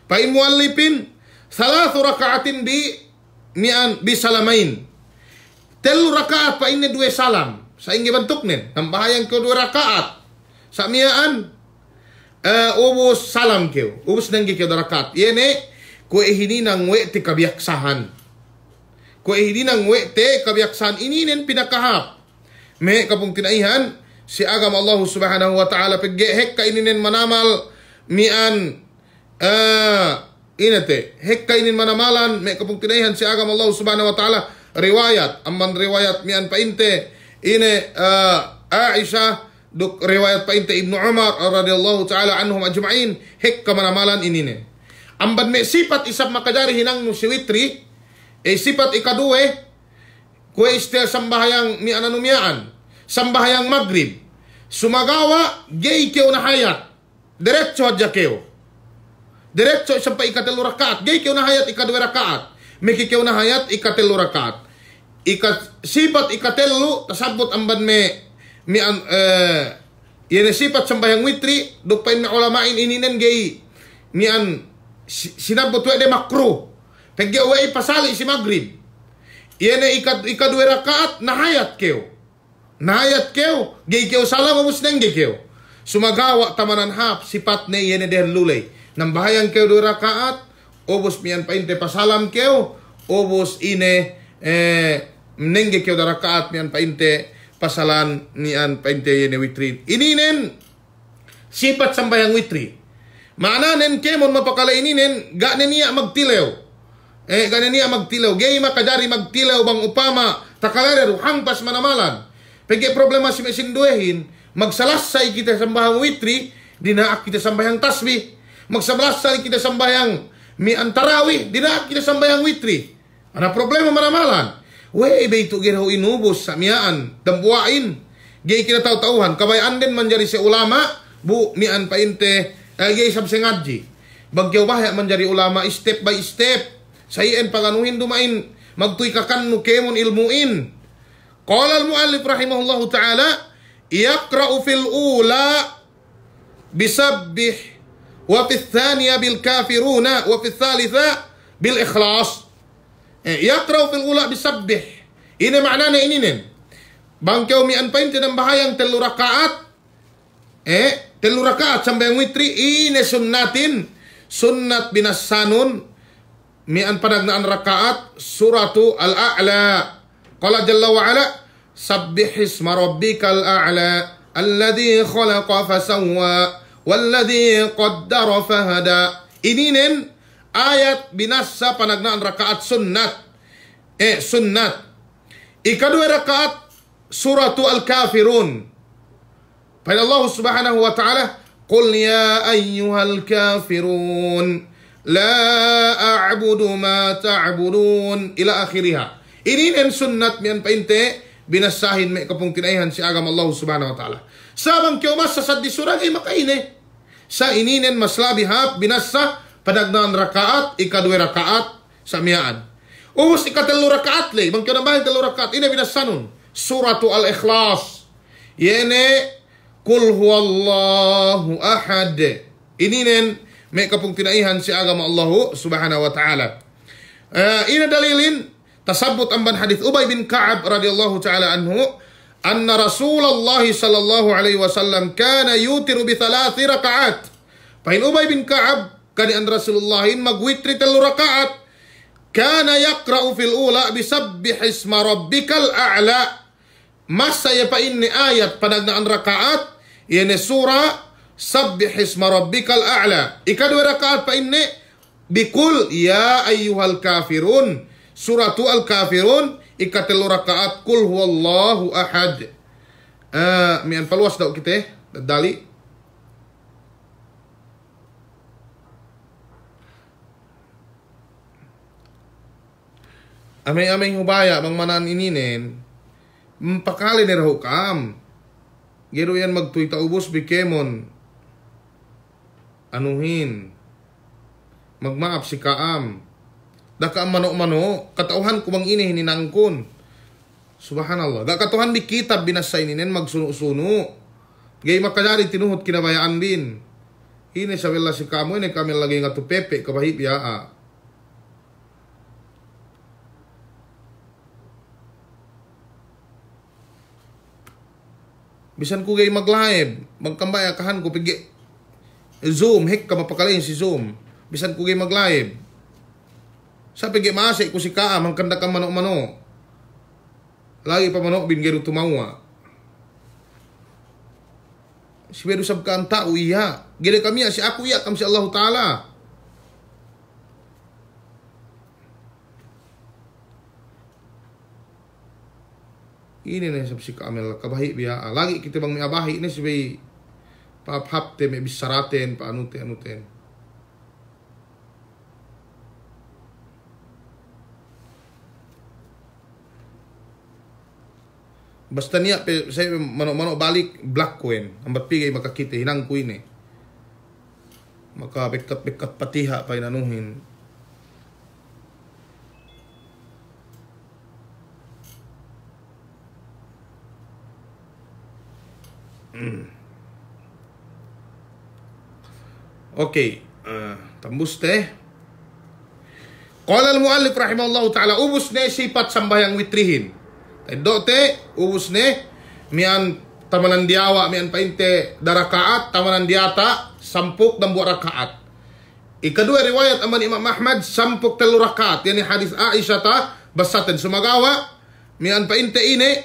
Pa muallifin 3 raka'atin mian bisalamain. Telu rakaat pa ini 2 salam. Sa ingi bentuk nen. Tambahayang ko 2 rakaat. Sa mian ubus salam keo. Ubus nanggi keo rakaat. Yene kue hininang we te kabiaksahan. Kue hininang we te kabiaksahan ini nen pinakahap. Me kapung tinaihan si agama Allah Subhanahu wa taala pegehek ka ini nen manamal mian inate hekka inin manamalan me kapung tinaihan si agama Allah Subhanahu wa taala riwayat amman riwayat mian painte ine Aisyah duk riwayat painte Ibnu Umar radhiyallahu taala anhum ajma'in hekka manamalan inine amban me sifat isab makajari hinang no si witri sifat ikaduwe kue istil sambahayang mi ananumiaan sambahayang maghrib sumagawa gay keo na hayat diretso adja keo diretso sampai ikatelu rakaat. Gay keo na hayat ikadua rakaat. Meki keo na hayat ikatelu rakaat. Sifat ikatelu tasabot amban me yene sifat sambayang witri dupain na ulamain ininen gay mian sinabot we de makruh. Pegge we pasali si maghrib. Yene ikadua rakaat na hayat keo. Na hayat keo gay keo salam ubus neng gay keo. Sumagawa tamanan hap sifat ne yene der lulay. Nang bahayang keo 2 rakaat, obos mian painte pasalam keo, obos ine nengge keo 2 rakaat mian painte pasalan mian painte yene witri. Ininen sifat sambayang witri. Maananen kemon mapakala ininen ga niya magtilew. Ga niya magtilew. Gay makajari magtilew bang upama takalareru hangpas manamalan. Pegi problema si mesinduehin magsalasay kita sambayang witri, dinaak kita sambayang tasbih. Magsabalasay kita sambayang mi antarawih, dinaak kita sambayang witri. Ana problema manamalan. We beitu gero inubos sa miaan dambuain. Gay kita tahu-tahuhan kabayaan din menjadi si ulama bu mian painte gay sab sengaji. Bagyaw bahaya menjadi ulama step by step. Sayen panganuhin dumain magtuy kakannu kemon ilmuin. Qala al-muallif rahimahullahu taala yaqra'u fil ula bisabbih wa fi tsaniya bil kafiruna wa fi tsalitsa bil ikhlas. Yaqra'u fil ula bisabbih. Ini maknanya ini nen. Bangkeo mian pain tinang bahayang telu rakaat. Telu rakaat sambayang witri ine sunnatin. Sunnat binassanun mian panagnaan rakaat suratu al-a'la. Qala jalla wa ala sabbihisma rabbikal a'la alladhi khalaqa fasawwa walladhi qaddara fahada. Ininen ayat binasa panagnaan rakaat sunnat. Sunnat. Ikadua rakaat suratu al-kafirun. Pada Allah subhanahu wa ta'ala, Qul ya ayyuhal kafirun, la a'budu ma ta'budun, ila akhiriha. Ini yang sunnat mian painte, binasahin may kapung tinaihan si agam Allah subhanahu wa ta'ala. Sabang kyo mas sasad di surag ay makaine. Sa ininen maslabihap, binasa, panagnaan rakaat, ikadua rakaat, sa miyaan. Ubus ikatalo rakaat le, bang kyo nambahin talo rakaat, ini binasanun. Suratu al-ikhlas. Yene, Kul huwallahu ahad. Ininen may kapung tinaihan si agama Allah subhanahu wa ta'ala. Ina dalilin tasabut amban hadith Ubay bin Ka'ab radhiyallahu ta'ala anhu anna Rasulullah sallallahu alaihi wasallam kana yutiru bi 3 rakaat. Pahin Ubay bin Ka'ab kani an Rasulullahin magwitri 3 rakaat. Kana yaqra'u fil ula bi sabbihisma rabbikal a'la. Masa ya pa inni ayat panagnaan rakaat ini surah Sabbihisma rabbikal a'la. Ikadua rakaat pa inni bikul ya ayyuhal kafirun. Suratu al-kafirun. Ikatelo rakaat kul huwallahu ahad. Mian paluas daw kita dali. Amay-amay hubaya bang manan ininen. Pakali ni raho kam. Giro yan magtuita ubos bikemon. Anuhin. Magmaap si kaam. Dakaam mano-mano. Katauhan kumang ini hininangkon. Subhanallah. Dakatuhan di kitab binasay ninen magsuno-suno. Gay makadari tinuhot kinabayaan bin. Ini sa wala si kamo. Ini kami lagi nga to pepe kabahip yaa. Bisan ko gay mag-live, magkambay akahan ko pigi Zoom, hek ka mapakalain si Zoom. Bisan ko gay mag-live. Sa pigi maasay ko si Kaam, ang kanda ka mano-mano. Lagi pa mano, bingero tumawa. Si Beru sab ka ang tao iya. Gila kami si aku iya, kam si Allah Ta'ala. Ini na sab si Kamel kabahi biya. Lagi kita bang may abahi ini si bay papapte may bisaraten paanuten. Basta niya saya mano balik black coin. Ambat pigay makakita hinang ko ini. Maka bekat patiha pa inanuhin. Okay, tambus teh. Qala al-muallif rahimahullahu ta'ala, ubus ne sifat sambayang witrihin. Tado te, ubus ne mian tamanan diawa, mian painte darakaat, tamanan diata, sampuk dan buat rakaat. Ikadua riwayat aman Imam Ahmad, sampuk telu rakaat. Yani hadis Aisyah ta, basaten sumagawa, mian painte ini,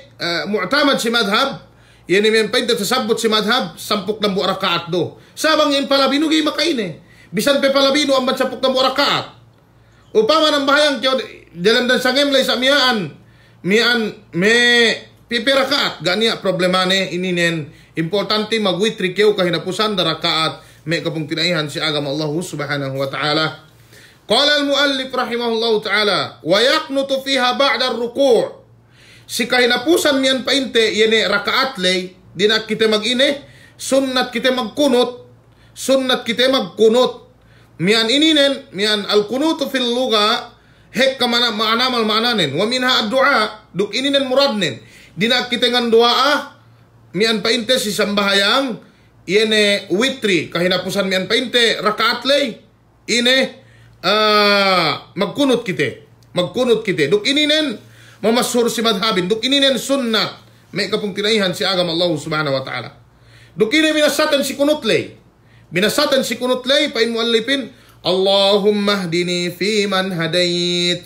mu'tamad si madhab, yani mian painte tasabut si madhab, sampuk dan buat rakaat do. Sabang yung palabino gay makaine. Bisan pe palabino ang sampuk dan buat rakaat. Upama ng bahayang kyo, dalam dan sangem lay sa miyaan me pipirakaat. Gania problemane ininen. Importante magwitri kyo kahinapusan da rakaat. Me kapong tinaihan si agam Allah subhanahu wa ta'ala. Qala al-muallif rahimahullahu ta'ala, wa yaqnutu fiha ba'da ar-ruku'. Si kahinapusan miyan painte, yene rakaat lay, di na kita mag-ine, sunnat kita magkunot, miyan ininen, miyan al-kunutu fil luga, hek kamana maanamal maananen, wa minha ad-du'a, duk ininen muradnen, di na kita ngan du'a, miyan painte si sambahayang, yene witri, kahinapusan miyan painte, rakaat lay, ine, magkunot kita, duk ininen, mamashur si madhabin, duk ininen sunnat, may kapong tinaihan si agam Allah subhanahu wa ta'ala. Dukini binasatan si kunutlay. Binasatan si kunutlay, pain muallipin, Allahumma hdini fi man hadait,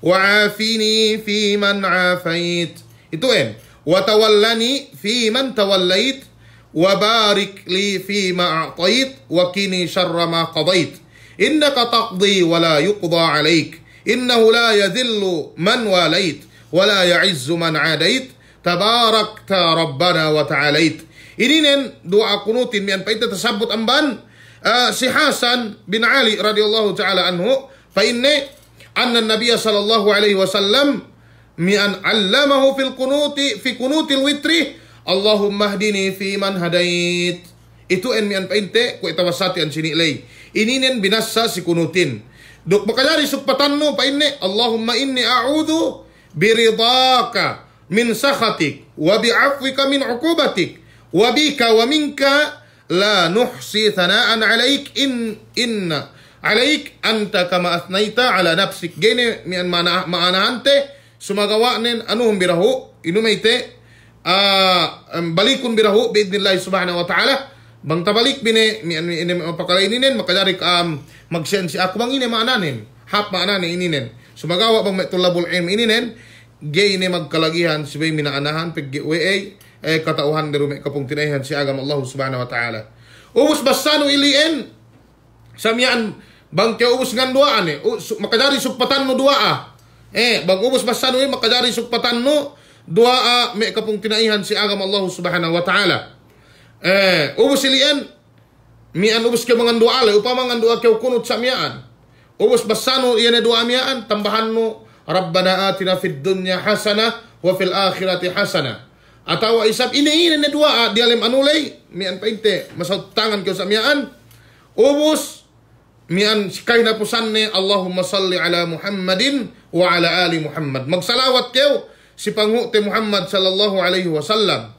wa afini fi man afait. Itu wa tawallani fi man tawallait, wa barik li fi ma a'tait, wa kini syarra ma qadait. Innaka taqdi wa la yuqda alaik. Innahu la yadhillu man walait, wa la ya'izzu man adait. Tabarakta rabbana wa ta'alait. Ini nen doa kunutin mian pa ita tasabut amban si Hasan bin Ali radhiyallahu ta'ala anhu fa inne anna an-nabiy sallallahu alaihi wasallam mian allamahu fil kunuti fi kunutil witri Allahumma hdini fi man hadait. Itu en mian pa inte ko itawasati an sinilay. Ini nen binasa si kunutin. Duk makajari sukpatan no pa inne Allahumma inni a'udhu biridaka min sakhatik wa bi'afwika min uqubatik wa bika wa minka la nuhsi thana'an alaik inna alaik anta kama athnaita ala nafsik. Gene mian maanahante sumagawa nen anuhum birahu inumayte balikun birahu biidnillahi subhanahu wa ta'ala. Bang tabalik bine mian pakalaininen makajari magsen si ako bang ine maananin hap maananin ininen sumagawa bang tulabul ilm ininen gay ne magkalagihan si bay minaanahan pig katauhan deru me kapung tinaihan si agam Allah subhanahu wa ta'ala. Ubus basano ilien samian bang ke ubus ngan duaan makadari sukpatan no dua bang ubus basano makadari sukpatan no dua me kapung tinaihan si agam Allah subhanahu wa ta'ala. Ubus ilien mian ubus ke mangan doa le upama mangan doa ke kunut samian ubus basano iyan doa mian tambahan no Rabbana atina fid dunya hasanah wa fil akhirati hasanah. Atau isab ini doa di alim anulay mian painte masau tangan ke samian ubus mian sikay na pusanne Allahumma salli ala Muhammadin wa ala ali Muhammad. Magsalawat keu si panghuti Muhammad sallallahu alaihi wasallam.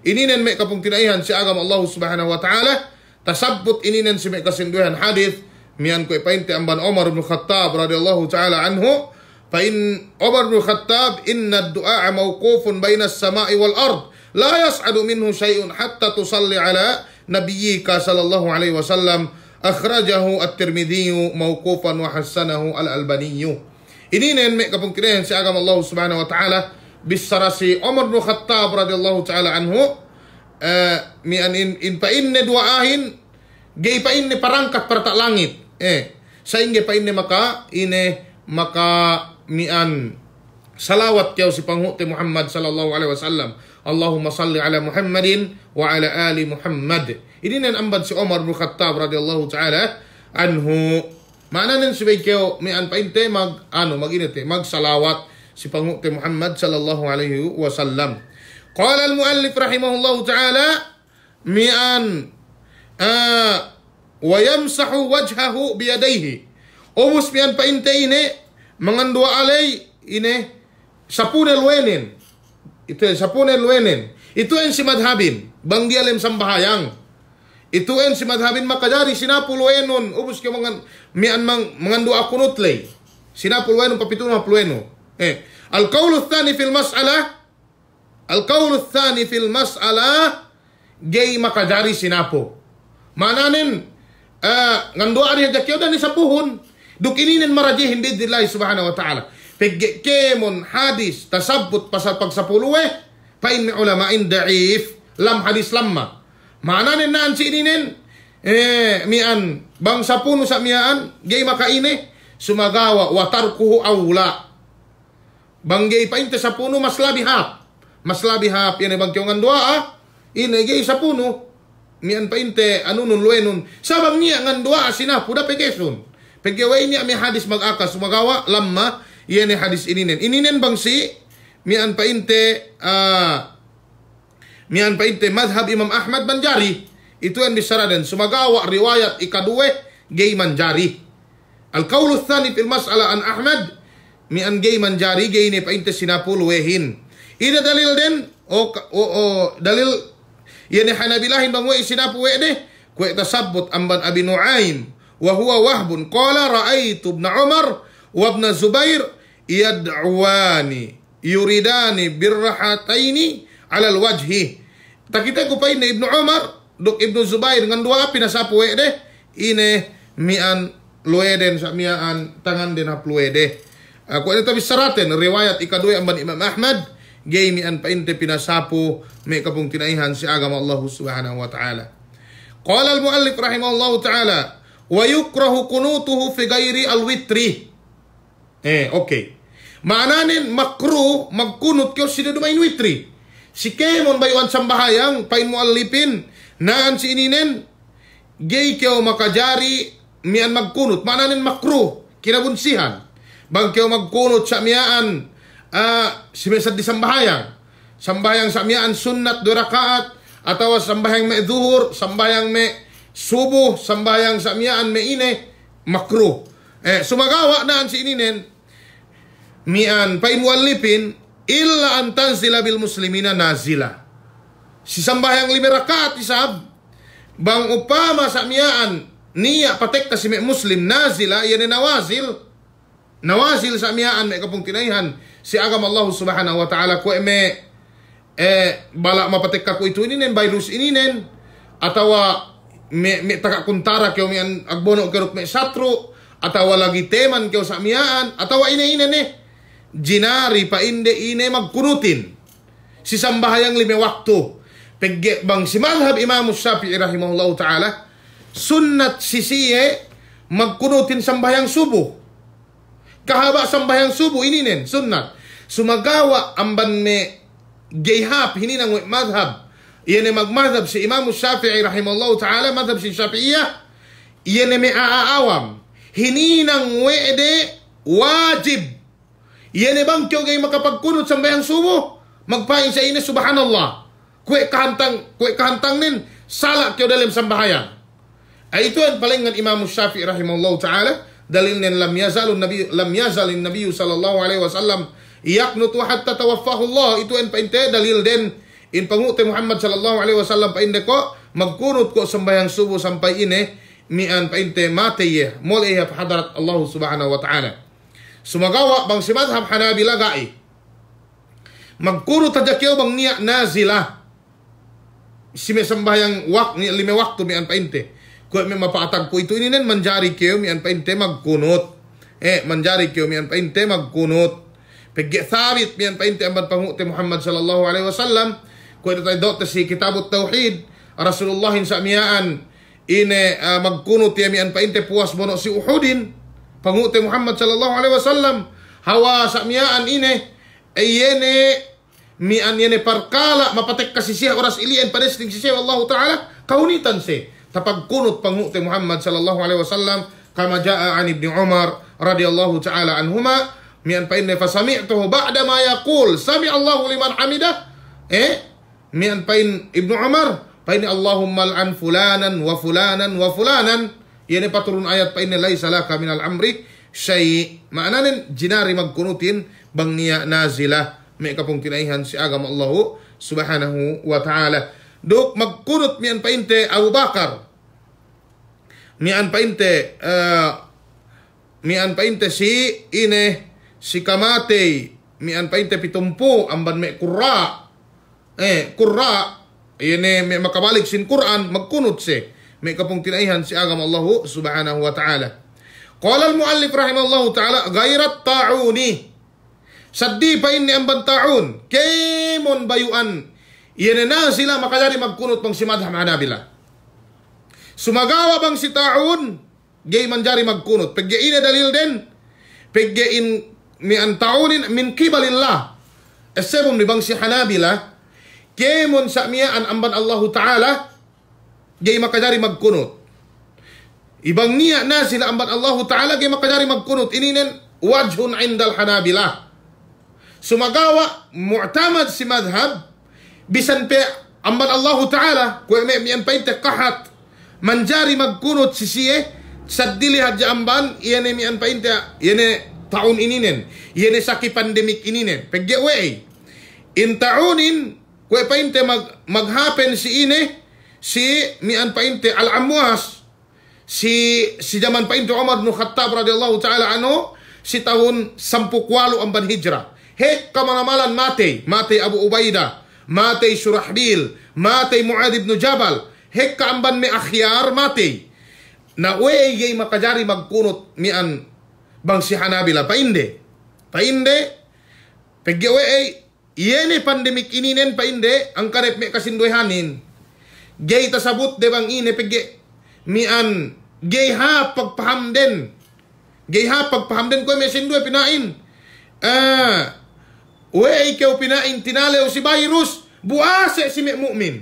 Ininen me kapung tinaihan si agam Allah subhanahu wa ta'ala. Tasabut ininen si me kasinduhan hadith mian ko ipainte amban Umar bin Khattab radhiyallahu ta'ala anhu. Fa in Umar bin Khattab inna ad-du'a mawqufun baina as-sama'i wal ard la yas'adu minhu shay'un hatta tusalli ala nabiyyika sallallahu alaihi wasallam. Akhrajahu at-Tirmidhi mawqufan wa hasanahu al-Albani. Ininen me kapung tinaihan si agam Allah subhanahu wa ta'ala bisarasi Umar bin Khattab radhiyallahu ta'ala anhu mian in pa inne duaahin gay pa inne parangkat para tak langit sa inge pa inne maka mian salawat kau si panghuti Muhammad sallallahu alaihi wasallam. Allahumma salli ala Muhammadin wa ala ali Muhammad. Ini nan ambad si Umar bin Khattab radhiyallahu ta'ala anhu. Mana nen si kau mian pa inte mag salawat si panghuti Muhammad sallallahu alaihi wasallam. Qala al-muallif rahimahullahu ta'ala mi'an wa yamsahu wajhahu biyadayhi. Ubus mi'an pa inte ine mangandua alay ine sapunel wenen. Ito sapunel wenen. Ito en si madhabin bang dialem sambahayang. Ito en si madhabin makadari sinapul wenon ubus ke mi'an mangandua kunutlay. Sinapul wenon papitun maplueno. Al-qawlu tsani fil mas'alah Al-qawlu tsani fil mas'alah gay makadari sinapo. Mananin ngandua ari jakyo dan isapuhun dukinin marajihin bidillahi subhanahu wa ta'ala. Pegkemon hadis tasabbut pasal pagsapuluwe pa in ulama'in da'if lam hadis lamma. Mananin naan si ininin mian bang sapunu sa mian gay makaine sumagawa wa tarkuhu awla. Banggay pa inte sapuno mas labihap yan bang kiyong ngandua inegay sapuno mian pa inte anunun luenun sabang niya ngandua sinapu da pegesun pegawai niya may hadis mag-akas sumagawa lamma yan hadis ininen bang si mian pa inte madhab Imam Ahmad Manjari itu yang bisaradan sumagawa riwayat ikaduwe gay Manjari. Al-qawlu tsani fil mas'ala an Ahmad mian gay Manjari gay ne painte sinapul wehin. Ida dalil den dalil yani Hanabilahin bang we sinapu we de ku tasabbut amban Abi Nuaim wa huwa Wahbun qala ra'aitu ibn Umar wa ibn Zubair yad'uwani yuridani birrahataini alal wajhi. Takita ko pa ini Ibnu Umar, dok Ibnu Zubair dengan dua pinasapu deh. Ine mian lueden sa mian tangan din hapluede. Ako ito bisaraten riwayat ikaduy amban Imam Ahmad gay mian painte pinasapu may kapung tinaihan si agama Allah subhanahu wa ta'ala. Qala al-muallif rahimahullahu ta'ala wa yukrahu kunutuhu fi ghairi al-witri. Okay. Maananin makruh magkunut kyo sino dumain witri. Si kemon bayuan sambahayang pain muallipin naan si ininen gay kyo makajari mian magkunut. Maananin makruh kinabunsihan. Bang kyo magkunut sa miyaan simesad di sambahayang. Sambahayang sa miyaan sunnat 2 rakaat atau sambahayang me zuhur, sambahayang me subuh, sambahayang sa miyaan me ine makruh. Sumagawa naan si ininen mian pain muallipin illa an tanzila bil muslimina nazila. Si sambahayang 5 rakaat isab bang upama sa miyaan niya patek kasi me muslim nazila yan nawazil sa miyaan may kapong tinaihan si agama Allah subhanahu wa ta'ala ko me bala mapatek ka ko ito ininen virus ininen atawa me takakuntara kyo mian agbono kerok me satro atawa lagi teman kyo sa miyaan atawa ine jinari pa inde ine magkunutin si sambahayang 5 waktu pegge bang si madhab Imam Syafi'i rahimahullah ta'ala sunnat sisiye magkunutin sambahayang subuh. Kahaba sambayang subuh ini nen sunnat. Sumagawa amban me gayhap hininang madhab. Iyan magmadhab si Imam Syafi'i rahimahullah ta'ala madhab si Syafi'iyah. Iyan me aawam. Hininang wede wajib. Iyan bang kyo gay makapagkunot sambayang subuh. Magpain sa ina subhanallah. Kwe kahantang nin sala kyo dalam sambahayang. Ay ito ang palingan Imam Syafi'i rahimahullah ta'ala. Dalil nen lam yazalin nabi sallallahu alaihi wasallam yaknutu hatta tawaffahu Allah. Itu en painte dalil den in pangute Muhammad sallallahu alaihi wasallam painde ko magkunut ko sambayang subuh sampai ine mian painte mate ye mol iya hadarat Allah subhanahu wa ta'ala. Sumagawa bang si madhab Hanabila gai magkunut aja kyo bang niya nazilah si me sambayang ni 5 waktu mian painte ko may mapaatag ko ito inen manjari kyo mian painte magkunot. Manjari kyo mian painte magkunot. Pegge thabit mian painte amban pangute Muhammad sallallahu alaihi wasallam ko ito tayo dot si kitabut tauhid Rasulullah sa miyaan ine magkunot ya mian painte puas mono si Uhudin pangute Muhammad sallallahu alaihi wasallam hawa sa miyaan ine ayene mian yene parkala mapatek kasi siya oras ilian padesting siya Allah ta'ala kaunitan si tapag kunut pangute Muhammad sallallahu alaihi wasallam kama jaa an Ibni Umar radhiyallahu ta'ala anhuma mian pa inne fasami'tuhu ba'da ma yaqul sami Allahu liman hamidah mian pa in Ibnu Umar pa inne Allahumma al'an fulanan wa fulanan wa fulanan yan paturun ayat pa inne laysa laka minal amri syai' maananin jinari magkunutin bang niya nazila may kapong tinaihan si agama Allah subhanahu wa ta'ala. Duk magkunut mian painte Abu Bakar. Mian painte si ine si kamate mian painte 70 amban me qurra. Qurra ine me makabalik sin Quran magkunut si may kapong tinaihan si agama Allah subhanahu wa ta'ala. Qala al-muallif rahimahullahu ta'ala ghairat ta'uni. Saddi pa inni amban ta'un kemon bayuan iyan na sila makadari magkunot pang si madhab Hanabila. Sumagawa bang si ta'un gay manjari magkunot. Paggein na dalil din. Paggein mian ta'unin min kibalillah. Esebom ni bang si Hanabila kemon sa miyaan amban Allahu ta'ala gay makadari magkunot. Ibang niya na sila amban Allahu ta'ala gay makadari magkunot. Ininen wajhun indal Hanabila. Sumagawa mu'tamad si madhab bisan pe amban Allah Ta'ala kung may painte kahat manjari magkunot si siye sadili hadja amban iyan mian painte iyan taon ininen iyan saki pandemic ininen paggewe in taonin kung painte maghapen si ine si mian painte al-amwas si zaman painte Umar bin Khattab radhiyallahu ta'ala anhu si tahun 10 amban hijrah he kamanamalan mate Abu Ubaidah matay Shurahbil, matay Muad ibn Jabal, hekka amban me akhyar matay. Na weyay makajari magkunot mian bang si Hanabila, painde. Pegge weyay, yene pandemik ininen painde, ang karep me kasindoyhanin. Gay tasabot de bang ine pegge, mian, gay ha pagpahamden. Ko may sindoy pinain. Weyay kayo pinain, tinalew si virus, buase si me mu'min.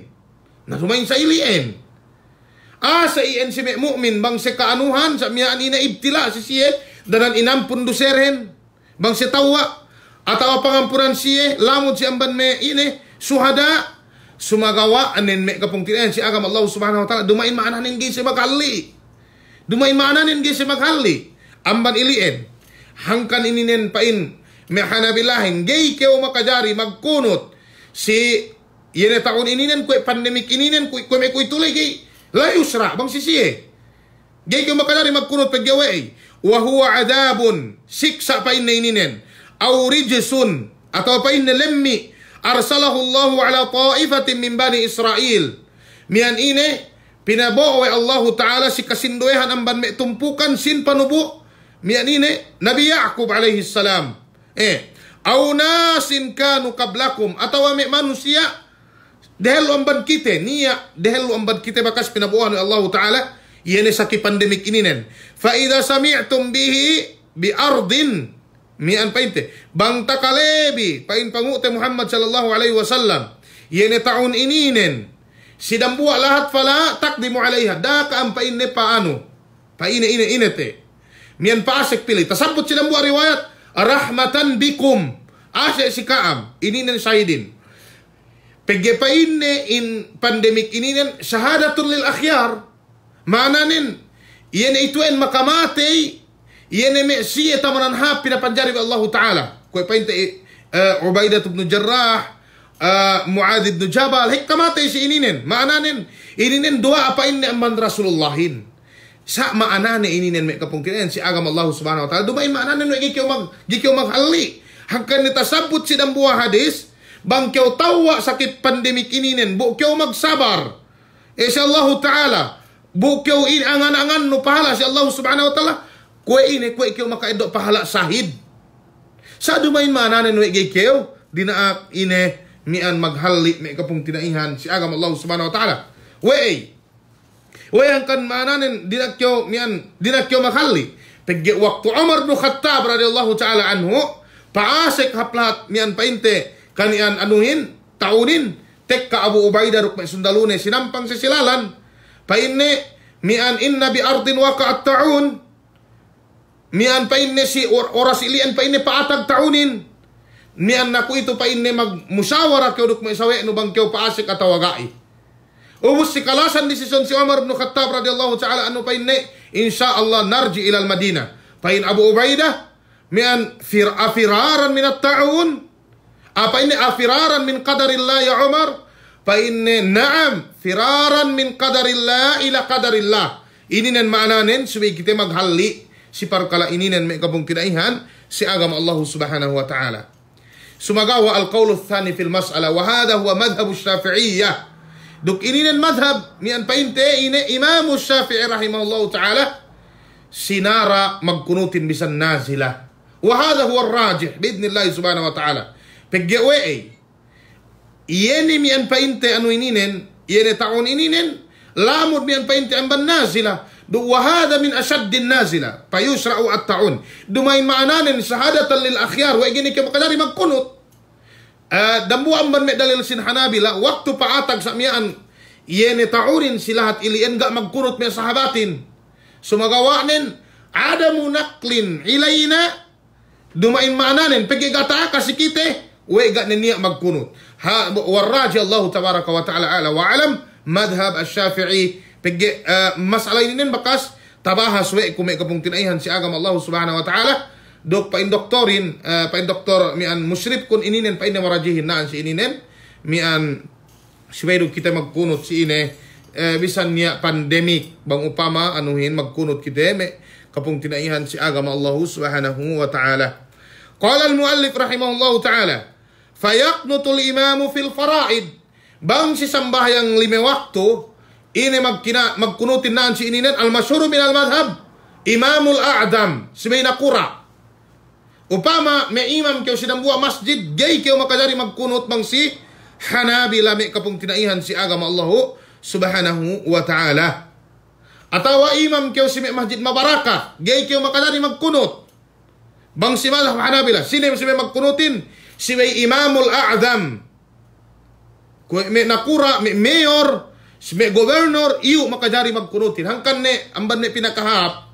Nasumayin sa ilien. Sa iyan si me mu'min, bang si kaanuhan, sa miyaan ina ibtila si siye, danan inam punduserhen, bang si tawa, atawa pangampuran siye, lamod si amban me ine, suhada, sumagawa, anin me kapong tinayan, si agam Allah subhanahu wa ta'ala, dumain maananin gay si maghalli. Amban ilien, hangkan ininen pain, me Hanabilahin, gay keo makajari, magkunot, si, yene taon ininen, kwe pandemik ininen, kwe me kwe tulay gay, la yusra, bang sisiye. Gay keo makajari, magkunot paggaway, wa huwa adabun, siksa pain na ininen, aw rijsun, atau pain na lemmi, arsalahu Allahu ala ta'ifatin min bani Israel. Mian ine, pinabuo ay Allah Ta'ala si kasindoehan ang banme tumpukan sin panubo. Mian ine, Nabi Ya'qub alaihi salam. Aw nasin kanu kablakum, atawa me manusia, dahil ang ban kite, bakas pinabuohan ay Allah Ta'ala, yene sa pandemik ininen. Fa idha sami'tum bihi bi ardin, mian painte, bang takalebi, pain pangute Muhammad sallallahu alaihi wasallam, yene taon ininen, sidambua lahat fala takdimu alaiha, daka ang paine paano, paine inete, mian paasek pili, tasabot sidambua riwayat, rahmatan bikum, asya si kaam, ininen sahidin, pegge paine in pandemik ininen, syahadatun lil akhyar, mananin, yene ituen makamatay, yene me siya tamanan ha pinapanjari Allah Ta'ala. Kaya painte Ubaidah ibn Jarrah, Muad ibn Jabal, hikamatay si ininen, maananin, ininen dua apa ini amman Rasulullahin. Sa maanane ininen me kapungkinan si agam Allah Subhanahu wa Ta'ala. Dumain maananin no gikyo maghalli. Hangkan nitasabot si dambuah hadis, bang kyo tawa sakit pandemik ininen, bu kyo magsabar. Si Allah Ta'ala, bu kyo angan-angan no pahala si Allah Subhanahu wa Ta'ala. Kue kyo makaidok pahala sahid. Sa dumain maananin no gikyo, dinaak ine mian maghalli me kapung tinaihan si agam Allah Subhanahu wa Ta'ala. Ang kan maananin dinakyo maghalli. Pagge waktu Umar bin Khattab radhiyallahu ta'ala anhu, paasek haplat mian painte kanian anuhin taunin tekka Abu Ubaidah rukma sundalune sinampang sa silalan. Paine mian inna bi ardin waqa'at ta'un. Mian paine si oras ilian paine paatag taunin. Mian naku itu paine magmusawara kyo rukma isawe no bang kyo paasek atawagai. Ubus si kalasan desisyon si Umar bin Khattab radhiyallahu ta'ala anhu paine insyaallah narji ilal Madinah. Pain Abu Ubaidah mian afiraran min at-ta'un. Apa ini afiraran min qadarillah ya Umar? Paine na'am firaran min qadarillah ila qadarillah. Ini nen maananen suwi kita maghalli si parkala ini nen may kabung kinaihan si agama Allah Subhanahu wa ta'ala. Sumagawa al-qawl ath-thani fil mas'ala wa hadha huwa madhhab asy-Syafi'iyyah. Duk ini nen madhab mian painte ine Imam Syafi'i rahimahullahu ta'ala sinara magkunutin bisan nazila. Wa hadha huwa ar-rajih biidhnillah subhanahu wa ta'ala. Paggewe yene mian painte anu ininen yene taon ininen lamud mian painte amban nazila. Wa hadha min ashaddin nazila payusra'u at-ta'un. Dumain maananen shahadatan lil akhyar wa igini ka makadari magkunut. Dambu amban me dalil sin Hanabila waktu paatag sa miyaan yene ta'urin silahat ilian gak magkunut me sahabatin. Sumagawanin adamu naklin ilayna dumain maananen pagigata kasi kite we gak niya magkunut. Warraji Allah tabaraka wa ta'ala ala wa alam madhab asy-Syafi'i pagi masalah ini bakas tabahas we kume kapung tinaihan si agama Allah Subhanahu wa ta'ala. Dok pain doktorin pain doktor mian musyrib kun ininen pain marajihin naan si ininen mian sibaydo kita magkunut si ine bisan niya pandemic bang upama anuhin magkunut kita me kapung tinaihan si agama Allah Subhanahu wa ta'ala. Qala al-muallif rahimahullahu ta'ala fayaqnutul imamu fil faraid. Bang si sambahyang 5 waktu, ini magkunutin naan si ininen al-masyhur min al-madhab, imamul a'dam, si may nakura. Upama may imam kyo sidang buwa masjid, gay kyo makadari magkunut bang si Hanabila may kapong tinaihan si agama Allahu subhanahu wa ta'ala. Atawa imam kyo si may masjid mabaraka, gay kyo makadari magkunut. Bang si madhab Hanabila, sino si may magkunutin? Si may imamul a'dam. Kung may nakura, may mayor, si may governor, iyo makadari magkunutin. Hangkan ne, amban ne pinakahap,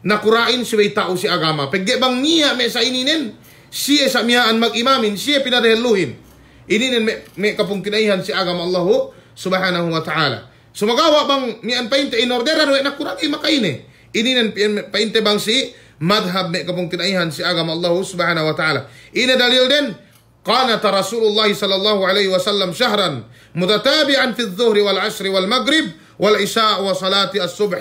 nakurain si may tao si agama. Pagge bang niya may sa ininin, siya sa miyaan mag-imamin, siya pinareheluhin. Ininin may kapong tinaihan si agama Allahu subhanahu wa ta'ala. Sumagawa bang niyan painte in orderan, nakuragi makaine. Ininin painte bang si madhab may kapong tinaihan si agama Allahu subhanahu wa ta'ala. Ina dalil din, قانت رسول الله صلى الله عليه وسلم شهرا متتابعا في الظهر والعصر والمغرب والعشاء وصلاة الصبح.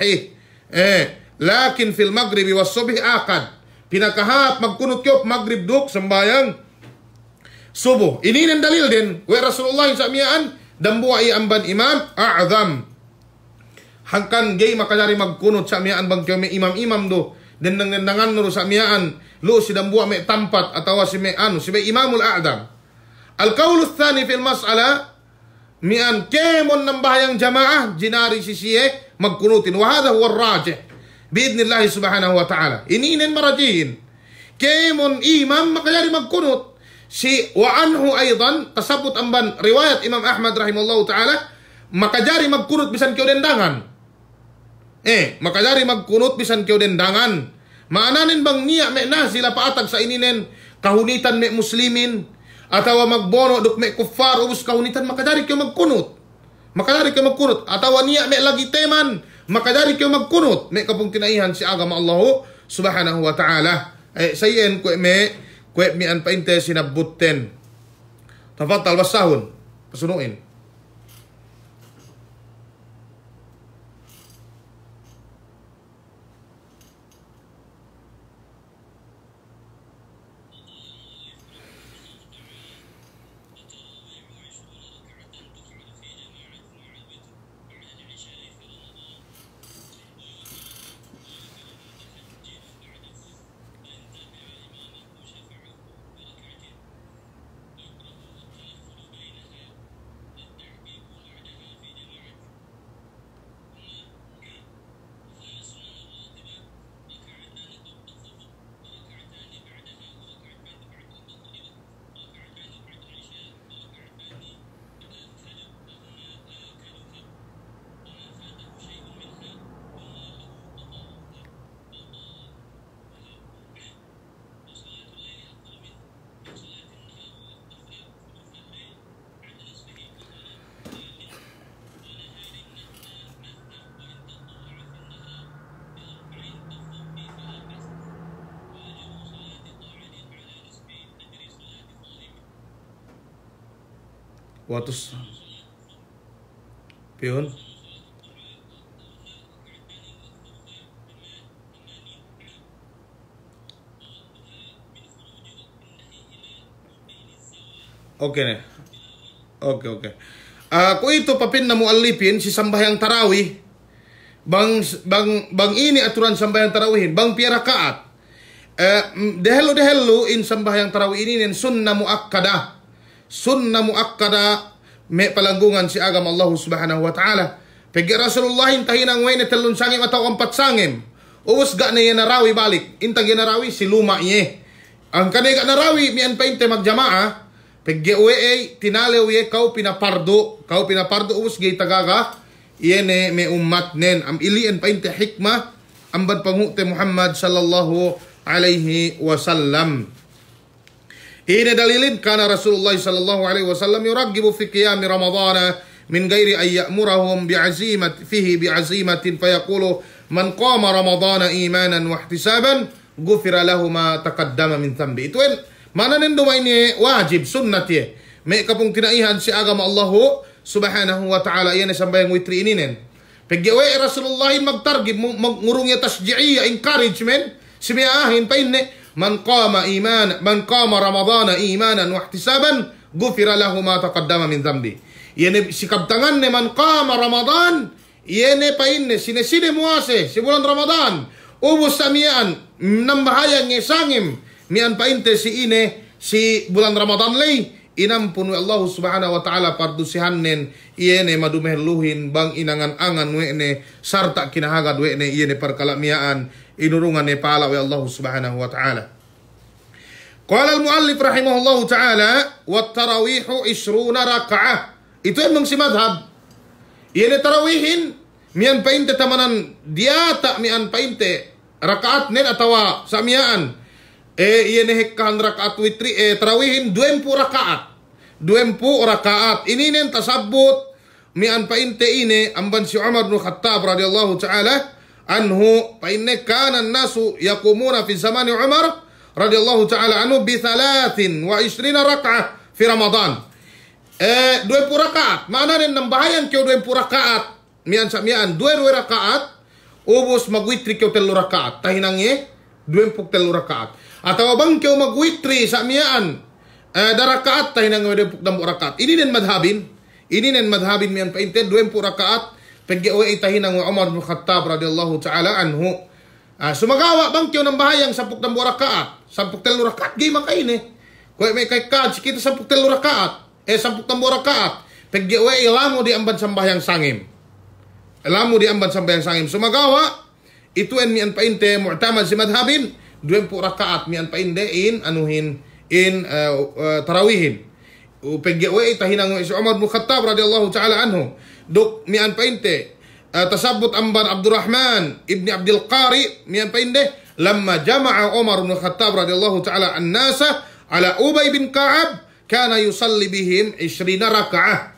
Lakin fil maghrib was subh akad. Pinakahap magkunot kyo maghrib duk sembayang subuh. Ini ang dalil din. Wa Rasulullah sa miyaan dambuwa amban imam a'zam. Hangkan gay makadari magkunot sa miyaan bang kyo may imam-imam do. Den nandangan no sa miyaan lu si dambuwa may tampat atawa si may si may imamul a'zam. Al-qawl ats-tsani fil mas'ala mian kemon ng bahayang jamaah jinari si siye magkunutin. Wa hadha huwa ar-rajih. Biidnillahi subhanahu wa ta'ala. Ininin marajihin. Kemon imam makayari magkunut. Si wa anhu aydan kasabot amban riwayat Imam Ahmad rahimahullahu ta'ala makajari magkunut bisan kyo dendangan. Makajari magkunut bisan kyo dendangan. Maananin bang niya me na sila paatag sa ininen kahunitan me muslimin atawa magbono duk me kuffar ubus kahunitan makajari kyo magkunut. Makajari kyo magkunut atawa niya me lagi teman makadari kayo magkunot may kapong tinaihan si agama Allahu subhanahu wa ta'ala. Sayen kwe mi an painte sinabutten. Tafatal basahun. Pasunuin. Watus pion okay. Kung ito papin na muallipin si sambahyang tarawih bang ini aturan sambahyang tarawihin bang pirakaat dehelo in sambahyang tarawih ini sunnah muakkada may palanggungan si agama Allah subhanahu wa ta'ala. Pagi Rasulullah intahin ang way na talon sangim ataw 4 sangim. Uwas ga na yan narawi balik. Intang yan narawi si luma iye. Ang kaniga narawi miyan pa inte magjamaa. Pagi uwe tinalew ye kau pinapardo uwas gay tagaga. Iyan may ummat nen. Am ilian pa inte hikmah. Ambad pangute Muhammad sallallahu alaihi wasallam. Ini dalilin karena Rasulullah sallallahu alaihi wasallam yuraggibu fi qiyam Ramadan min ghairi ay ya'murahum bi'azimatin fayaqulu man qama Ramadan imanan wa ihtisaban ghufira lahu ma taqaddama min dhanbi. Itu mana nendo ini wajib sunnat ye. May kapung tinaihan si agama Allah subhanahu wa ta'ala yan sambayang witri ini nen. Pagyawe Rasulullah magtargib mangurung ya tasji'iyya encouragement simiahin pa inne man qama Ramadan imanan wa ihtisaban ghufira lahu ma taqaddama min dhanbi. Yene sikabtangan ne man qama Ramadan, yene painne sine muase si bulan Ramadan. Ubus samian nambahayang ngesangim mian painte si ine si bulan Ramadan lay inampun Allah subhanahu wa ta'ala pardusihannen iene madumehluhin bang inangan-angan wene sarta kinahagad wene iene perkalamiaan inurungan ne pala wa Allah subhanahu wa ta'ala. Qala al-muallif rahimahullahu ta'ala wat tarawihu 20 raka'ah. Itu emang si madhab. Iene tarawihin mian painte tamanan diata mian painte rakaat nen atawa samiaan. Iene hekkan rakaat witri tarawihin 20 rakaat. 20 rakaat. Ini nen tasabut mian painte ine amban si Umar bin Khattab radhiyallahu ta'ala anhu painne kana nasu yaqumuna fi zaman Umar radhiyallahu ta'ala anhu bi 23 raka'ah fi Ramadan. 20 rakaat. Mana nen nambahayan kyo 20 rakaat. Mian samian 2 rakaat. Ubus magwitri kyo 3 rakaat. Tahinangye 20 3 rakaat. Atau bang kyo magwitri samian darakaat tahinang 20 rakaat. Ini nen madhabin. Ini nen madhabin mian painte 20 rakaat. Pagyawe itahinang Umar bin Khattab radhiyallahu ta'ala anhu. Sumagawa bang kyo nambahayang 10 rakaat. 10 3 rakaat. Gay makaine. Kaya may kay kad kita 10 3 rakaat. 10 rakaat. Pagyawe ilamu di amban sambayang sangim. Ilamu di amban sambayang sangim. Sumagawa itu en mian painte mu'tamad si madhabin 20 rakaat mian painde in anuhin in tarawihin. Pagyawe tahinang si Umar bin Khattab radhiyallahu ta'ala anhu. Duk mian painte tasabut amban Abdurrahman ibni Abdul Qari mian painde lamma jama'a Umar bin Khattab radhiyallahu ta'ala an-nasa ala Ubay bin Ka'ab kana yusalli bihim 20 raka'ah.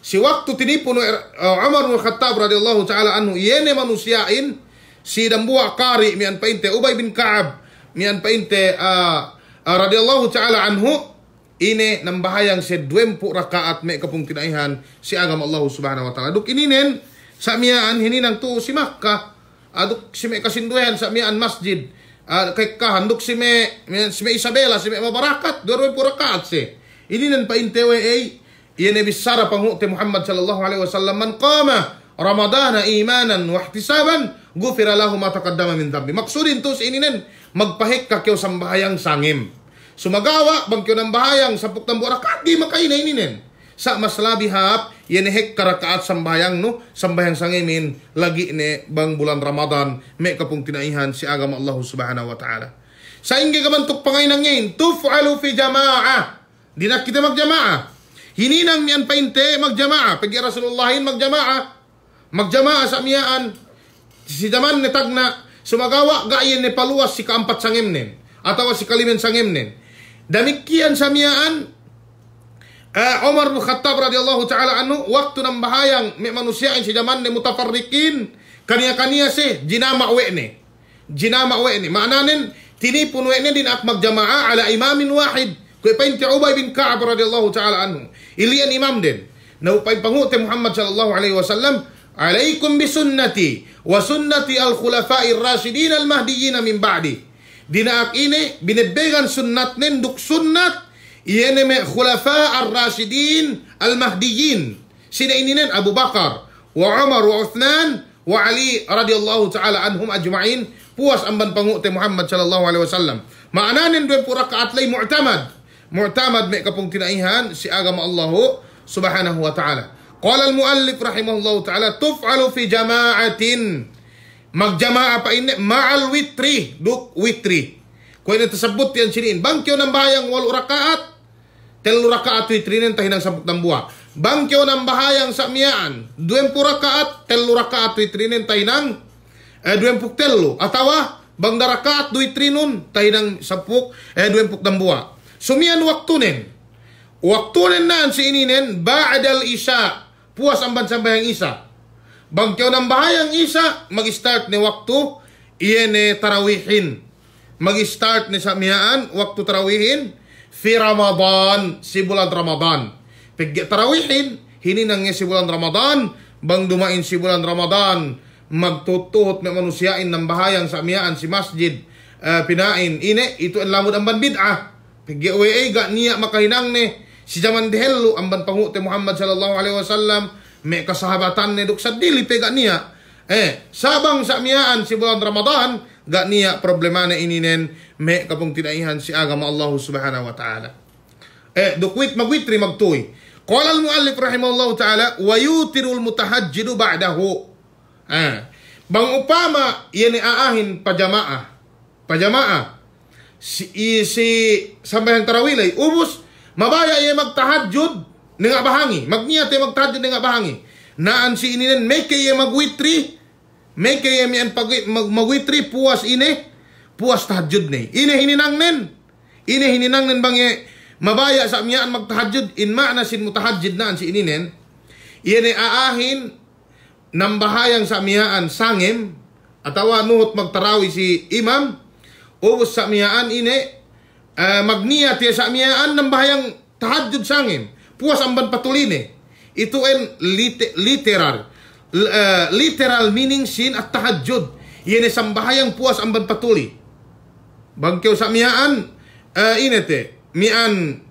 Si waktu tinipun Umar bin Khattab radhiyallahu ta'ala anhu yene manusiain si dambua qari mian painte Ubay bin Ka'ab mian painte radhiyallahu ta'ala anhu ine nambahayang si 20 rakaat me kapung tinaihan si agama Allah subhanahu wa ta'ala. Duk ininen samian hininang tu si Makkah aduk si me kasinduhan samian masjid kay kahanduk si me Isabela si me mabarakat 20 rakaat si. Ini nan paintewe iene bisara pangukte Muhammad sallallahu alaihi wasallam man qama Ramadana imanan wa ihtisaban ghufira lahu ma taqaddama min dhanbi. Maksudin tus ini nen magpahik ka kyo sambahayang sangim. Sumagawa bang kyo nang bahayang 10 rakaat di makaina ini nen. Sa mas labihap iene hek karakaat sambahayang no sambahayang sangimin lagi ne bang bulan Ramadan me kapung tinaihan si agama Allah subhanahu wa ta'ala. Sa ingi kabantuk pangainang ngayon tuf'alu fi jama'ah. Di na kita magjamaah. Hininang mian painte magjamaah. Pagi Rasulullahin magjamaah. Magjamaah sa miyaan. Si zaman ni tagna sumagawa gayen ni paluwas si kaampat sangim nen. Atawa si kalimen sangim nen. Damikian sa miyaan Umar bin Khattab radhiyallahu ta'ala anhu waktu nang bahayang may manusiain si zaman ni mutafarrikin kaniya-kaniya si jinama wene. Jinama wene. Maananin tinipun wene din ak magjamaah ala imamin wahid. Kaya painti Ubay bin Ka'ab radhiyallahu ta'ala anhu. Ilian imam din. Na upay pangute Muhammad sallallahu alaihi wasallam. Alaikum bisunnati. Wa sunnati al-khulafai ar-rasidin al-mahdiyyin min ba'di. Dinaak ini binibbegan sunnat nin duk sunnat. Iyan me khulafa ar-rasidin al-mahdiyyin. Sina ini nin Abu Bakar. Wa Umar wa Uthman. Wa Ali radhiyallahu ta'ala anhum ajma'in. Puas amban pangute Muhammad sallallahu alaihi wasallam. Maananin 20 rakaat lay mu'tamad. Mu'tamad me kapung tinaihan si agama Allah subhanahu wa ta'ala. Qala al-muallif rahimahullahu ta'ala tuf'alu fi jama'atin. Magjama'a pa ini ma'al witri. Duk witri. Kung ina tasabot yan sinin. Bangkyo ng bahayang 8 rakaat. 3 rakaat witri nin tahinang 10 buwa. Bangkyo ng bahayang samyaan. 20 rakaat. 3 rakaat witri nin tahinang 20 telo. Atawa bang darakaat witri nun tahinang 10 20 buwa. Sumian waktu nen. Waktu nen naan si ininen ba'dal isya. Puas ang bansambayang isa. Bangkyaw ng bahayang isa, mag-start ni waktu iyan tarawihin. Mag-start ni samiyaan waktu tarawihin fi Ramadan, si bulan Ramadan. Pag tarawihin, hininang si bulan Ramadan, bang dumain si bulan Ramadan, magtutuhot na manusiain ng bahayang samiyaan si masjid pinain. Ine, ito ang lamod ang banbid'ah. Pag-iwe ga niya makahinang ni Si zaman dihelu amban pangute Muhammad sallallahu alaihi wasallam me kasahabatan ne duk sadili pega niya. Sabang sa miyaan si bulan Ramadan gak niya problemana ininen me kapung tinaihan si agama Allah subhanahu wa ta'ala. Dukwit magwitri magtuy. Qala al-muallif rahimahullah ta'ala wa yutirul mutahajjidu ba'dahu. Bang upama yan aahin pajamaah. Si sambayan tarawilay ubus mabaya iya magtahajjud nga bahangi. Magniyat iya magtahajjud nga bahangi. Naan si ininen make iya magwitri. Make iya mian magwitri puas tahajjud ni. Ini hininangnen bang mabaya sa miyaan magtahajjud in ma'na sin mutahajjid naan si ininen. Iya ni aahin nambahayang sa miyaan sangim atawa nuhot magtarawi si imam ubos sa miyaan magniyat ya sa miyaan nambahayang tahajjud sangim puas amban patuline. Itu literal meaning sin at tahajjud. Yan sambahayang puas amban patuli. Bangkyo sa miyaan mian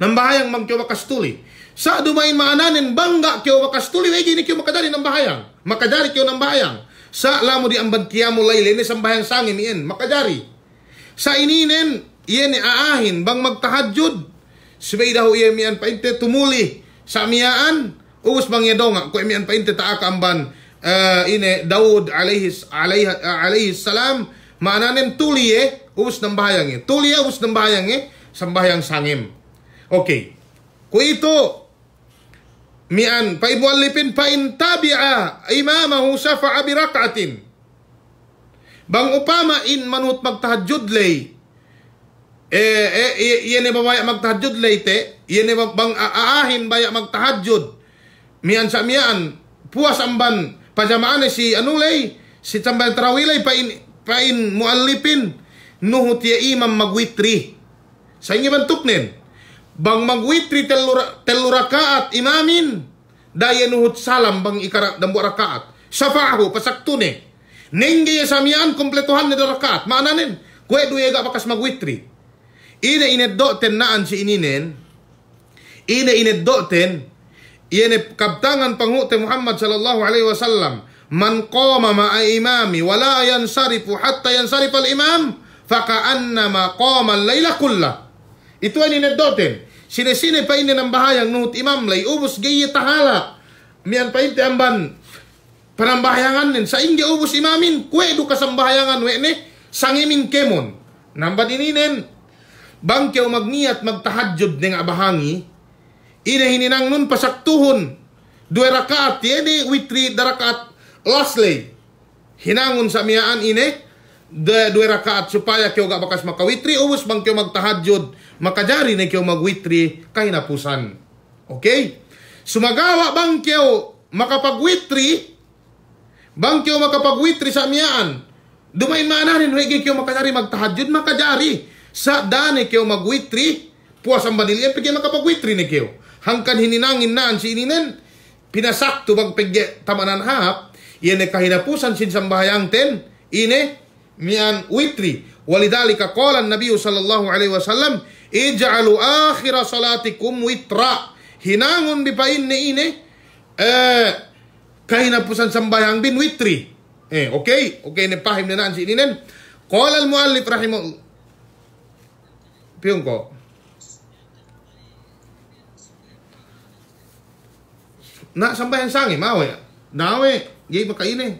nambahayang magkyo makastuli. Sa dumain maananin bangga kyo makastuli wegi ni kyo makadari nambahayang. Makadari kyo nambahayang. Sa lamo di amban kiyamul layl ni sambahayang sangim yan makadari. Sa ininen yan aahin bang magtahajjud. Subay daw iya mian painte tumuli sa miyaan ubos bang yadonga ko mian painte taaka amban Daud alaihi salam maananen tuli ubos ng bahayang tuli ubos ng bahayang sambahayang sangim. Okay. Ko ito mian pa imuallipin pa intabi'a imamahu safa'a bi rak'atin. Bang upama in manut magtahajjud lay yan baya magtahajjud layte, yan bang aahin baya magtahajjud. Mian sa mian puas amban pajamaan si anulay si tambal tarawilay pain muallipin nuhut ya imam magwitri. Sa inyo bantuknen bang magwitri telu rakaat imamin daya nuhut salam bang ikara dambu rakaat safahu pasaktune nengge sa mian kompletuhan ni rakaat maananen kue duya ga bakas magwitri. Ine ineddoten naan si ininen. Ine ineddoten. Ine kabtangan pangute Muhammad sallallahu alaihi wasallam. Man qama ma'a imami wala yansarifu hatta yansarifa al-imam faka'annama qama al-layla kulla. Ito ay ineddoten. Sine-sine pa ini ng bahayang nuhut imam lay ubus gaya tahala. Miyan pa iti amban panambahayangan nin. Sa ingi ubus imamin kwedu kasambahayangan wene sangimin kemon. Nambad ininen. Bangkyaw magniyat magtahajjud ng abahangi, hininang nun pasaktuhon, 2 rakaat, yedi witri darakaat lastly. Hinangon sa miyaan 2 rakaat supaya kyaw ga bakas makawitri, ubos bangkyaw magtahajjud, makajari na kyaw magwitri, kahinapusan. Okay? Sumagawa bangkyaw makapagwitri sa miyaan, dumain maanarin, wegi kyaw makajari magtahajjud, makajari. Sa dane kyo magwitri, puas ang banilian, pigyan makapagwitri ni kyo. Hangkan hininangin naan si ininen, pinasakto bang pigyan tamanan hap, yan ay kahinapusan sin sambahayang ten, mian witri. Walidhalika qala an-nabiy sallallahu alaihi wasallam, ij'alu akhira salatikum witra. Hinangon bipain ni kahinapusan sambahayang bin witri. Okay, nepahim na naan si ininen. Qala al-muallif rahimahullah. Piyong ko. Na sambayan sangi, mawe. Nawe, gay makaine.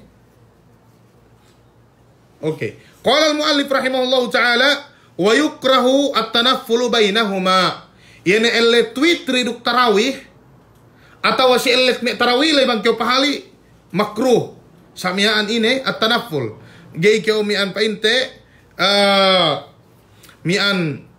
Okay. Qala al-muallif rahimahullahu ta'ala wa yukrahu at-tanaffulu bainahuma. Yan elet witri duk tarawih atau si elet mi tarawih lay bang kyo pahali makruh. Samiyaan at-tanafful. Gay kyo mian painte mian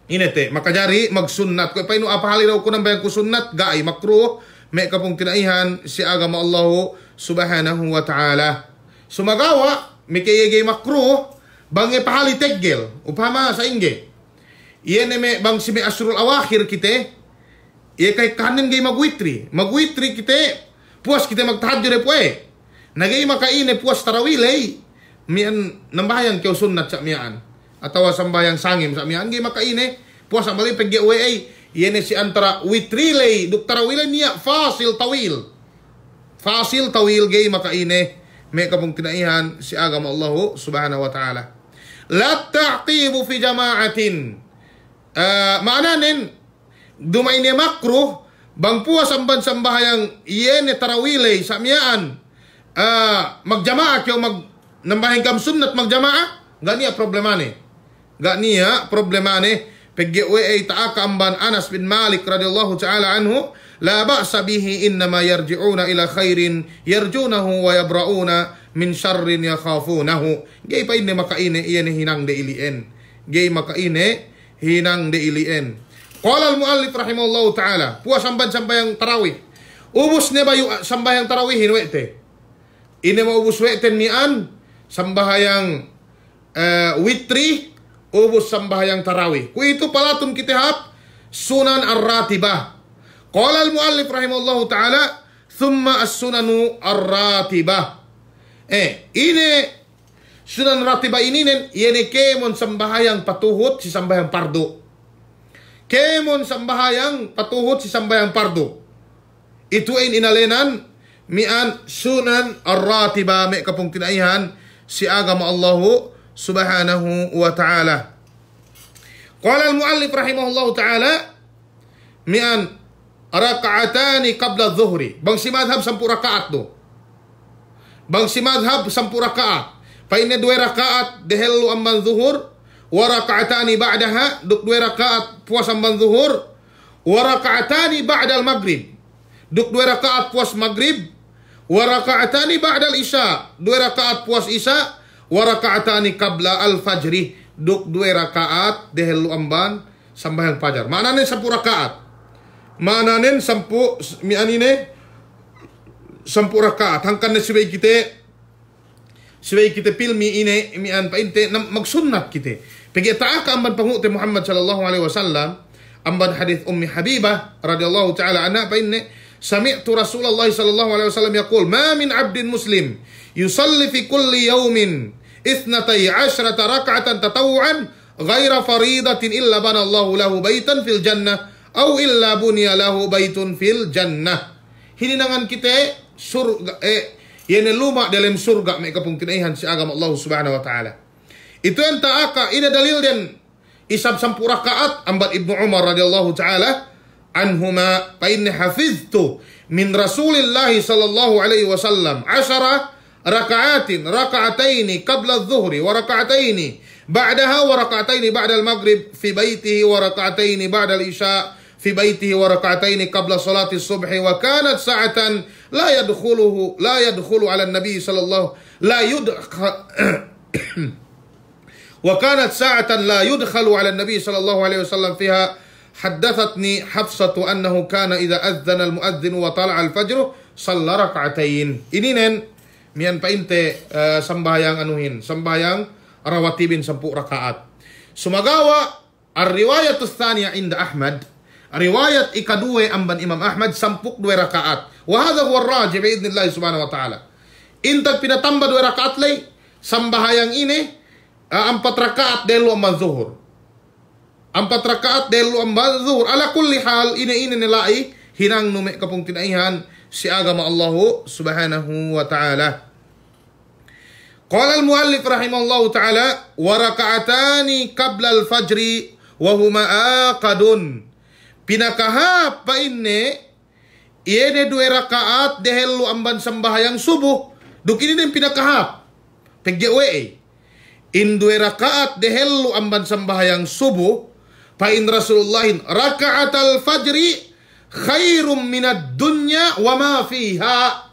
inete makajari magsunnat ko paino apahali daw ko nang bayan ko sunnat gaay makruh may kapong tinaihan si agama Allah subhanahu wa ta'ala. Sumagawa may kayagay makruh bang pahali teggel upama sa inge iyan may bang si may asrul awakhir kite iya kay kanin gay magwitri kite puas kite magtahajjud pue nagay makaine puas tarawilay mian nambayan kyo sunnat sa miyaan atawa sambayang sangim sa miyaan gay makaine puas ang bali pagyawe ay Yene si antara witrilay duk tarawilay niya fasil tawil. Fasil tawil gay maka ine may kapong kinaihan si agama Allah subhanahu wa ta'ala. La ta'qibu fi jama'atin. Maananin dumay ni makruh bang puas amban sambahayang yene tarawilay sa miyaan magjama'a kyo mag nambahing kam sunnat magjama'a ganiya problemane. Ganiya problemane. Paggiwe ay taaka amban Anas bin Malik radhiyallahu ta'ala anhu, la ba'sa bihi innama yarji'una ila khairin yarjunahu wa yabra'una min syarrin yakhafunahu. Gay pa ini makaine iyan hinang deilien. Gay makaine hinang deilien. Qala al-muallif rahimahullahu ta'ala, puas amban sambayang tarawih. Ubus ne bayu sambayang tarawih hinwete. Ini mau ubus weten nian sambayang witri ubus sambahyang tarawih. Ku itu palatun kitahap sunan ar-ratibah. Qala al-muallif rahimahullahu ta'ala thumma as-sunanu ar-ratibah. Ini sunan ratibah ini yene kemon sambahyang patuhut si sambahyang pardo. Kemon sambahyang patuhut si sambahyang pardo. Itu ay inalenan mian sunan ar-ratibah may kapong kinaihan si agama Allahu subhanahu wa ta'ala. Qala al-muallif rahimahullahu ta'ala mi'an raka'atani qabla adh-dhuhri. Bang si madhab 10 rakaat do. Bang si madhab 10 rakaat. Pa inne 2 rakaat dehelu amban zuhur wa raka'atani ba'daha duk 2 rakaat puas amban zuhur wa raka'atani ba'da al-maghrib. Duk 2 rakaat puas maghrib wa raka'atani ba'da al-isya. 2 rakaat puas isya wa raka'atani qabla al-fajri. Duk 2 rakaat dehelu amban sambahyang fajar. Mananin 10 rakaat. Mananin 10 mianine 10 rakaat. Hangkan na sibay kita pilmi ine mian pa inte magsunnat kita. Pagi taaka amban pangute Muhammad sallallahu alaihi wasallam amban hadith Ummi Habibah radhiyallahu ta'ala anha pa inne sami'tu Rasulullah sallallahu alaihi wasallam yaqul ma min 'abdin muslim yusalli fi kulli yawmin 12 rak'atan tatawu'an ghaira faridatin illa bana Allahu lahu baitan fil jannah aw illa bunya lahu baitun fil jannah. Hininangan kita surga yene luma dalam surga may kapung kinaihan si agama Allah subhanahu wa ta'ala. Itu yang taaka ina dalil dan isab 10 rakaat ambat Ibnu Umar radhiyallahu ta'ala anhuma fa inni hafiztu min Rasulillah sallallahu alaihi wasallam 10 raka'ataini qabla adh-dhuhri wa raka'ataini ba'daha wa raka'ataini ba'da al-maghrib fi baitihi wa raka'ataini ba'da al-isya fi baitihi wa raka'ataini qabla salati as-subhi wa kanat sa'atan la yadkhulu 'ala an-nabi sallallahu la yudkhal wa kanat sa'atan la yudkhalu 'ala an-nabi sallallahu alaihi wasallam fiha haddathatni Hafsatu annahu kana idza adhana al-mu'adhdhin wa tala'a al-fajr shalla rak'atain. Ini nen mian pa inte sambayang anuhin, sambayang rawatibin 10 rakaat. Sumagawa ar-riwayat ats-tsaniya inda Ahmad, riwayat ikadue amban Imam Ahmad 12 rakaat. Wa hadha huwa ar-rajih bi idznillah subhanahu wa ta'ala. Intag pinatamba 2 rakaat lay sambahayang ini 4 rakaat delu amban zuhur. 4 rakaat delu amban zuhur. Ala kulli hal ini nilai hinang nume kapung tinaihan si agama Allah subhanahu wa ta'ala. Qala al-muallif rahimahullahu ta'ala wa raka'atani qabla al-fajri wa huma aqadun. Pinakahap pa inne iene 2 rakaat dehelu amban sambahayang subuh. Duk ini din pinakahap. Paggewe in 2 rakaat dehelu amban sambahayang subuh pa in Rasulullahin raka'at al-fajri khairum minad dunya wa ma fiha.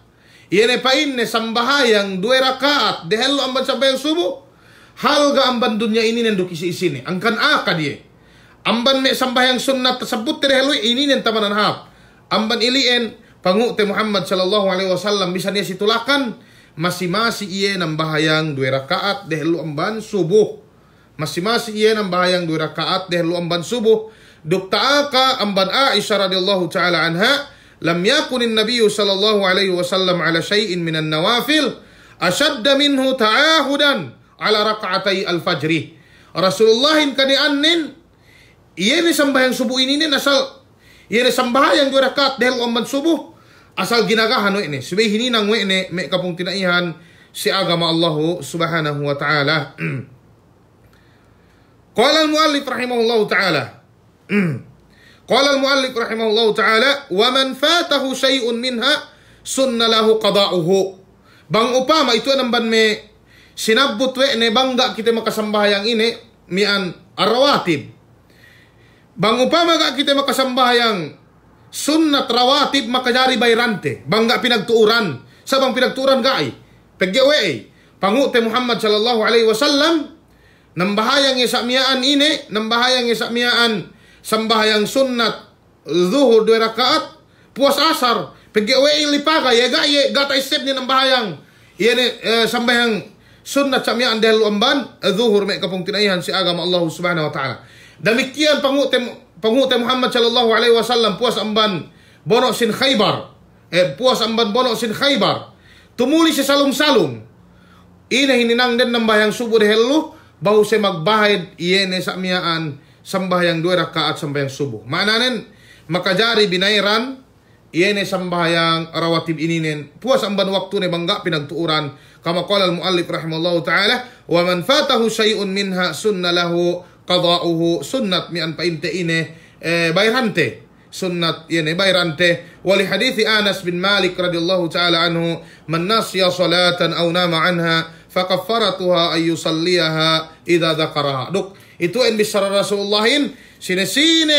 Yene pa inne sambahayang 2 rakaat dehelu amban sambayang subuh halga amban dunya ini nenduk isi-isini angkan aka dia amban me sambayang sunnat tersebut dehelu ini nen tamanan hap amban ilien pangute Muhammad sallallahu alaihi wasallam bisa dia situlakan masih iye nambahayang 2 rakaat dehelu amban subuh masih iye nambahayang 2 rakaat dehelu amban subuh. Duk ta'aka amban Aisyah radhiyallahu ta'ala anha lam yakunin nabiyyu sallallahu alaihi wasallam ala syai'in minan nawafil ashadda minhu ta'ahudan ala raka'atai al-fajri. Rasulullahin kani annin iya ni sambayang subuh ini asal iya ni sambayang 2 rakaat dahil umban subuh asal ginagahan ini subay hininang ini may kapung tinaihan si agama Allah subhanahu wa ta'ala. Qala al-muallif rahimahullah ta'ala qala al-muallif rahimahullah ta'ala wa man fatahu syai'un minha sunna lahu qada'uhu. Bang upama itu namban me sinabut ne bangga kita makasambayang ini mian arawatib. Bang upama ka kita makasambayang sunnat rawatib makajari bayrante bangga pinagtuuran sabang pinagtuuran gai pegwe pangute Muhammad sallallahu alaihi wasallam nambahayang isamiaan ini nambahayang isamiaan sambayang sunnat zuhur 2 rakaat puas asar pegwe lipaga ya gai gata isep ni nambahayang ini sambayang sunnat samiaan dahil umban zuhur may kapung tinaihan si agama Allah subhanahu wa ta'ala. Demikian pangute Muhammad sallallahu alaihi wasallam puas amban bono sin Khaybar. Puas amban bono sin Khaybar. Tumuli si salum-salum. Ina hininang den nambayang subuh dehelu bau se magbahid iyene samiaan sambayang 2 rakaat sambayang subuh. Mananen makajari binairan iyene sambayang rawatib ininen puas amban waktu ne bangga pinagtuuran kama qala al-muallif rahimahullahu ta'ala wa man fatahu syai'un minha sunna lahu qada'uhu sunnat mi'an painte ine bayrante sunnat yene bayrante wali hadithi Anas bin Malik radhiyallahu ta'ala anhu man nasiya salatan aw nama anha fakaffaratuha ay yusalliyaha idza dzakaraha. Duk itu en bisara Rasulullahin sine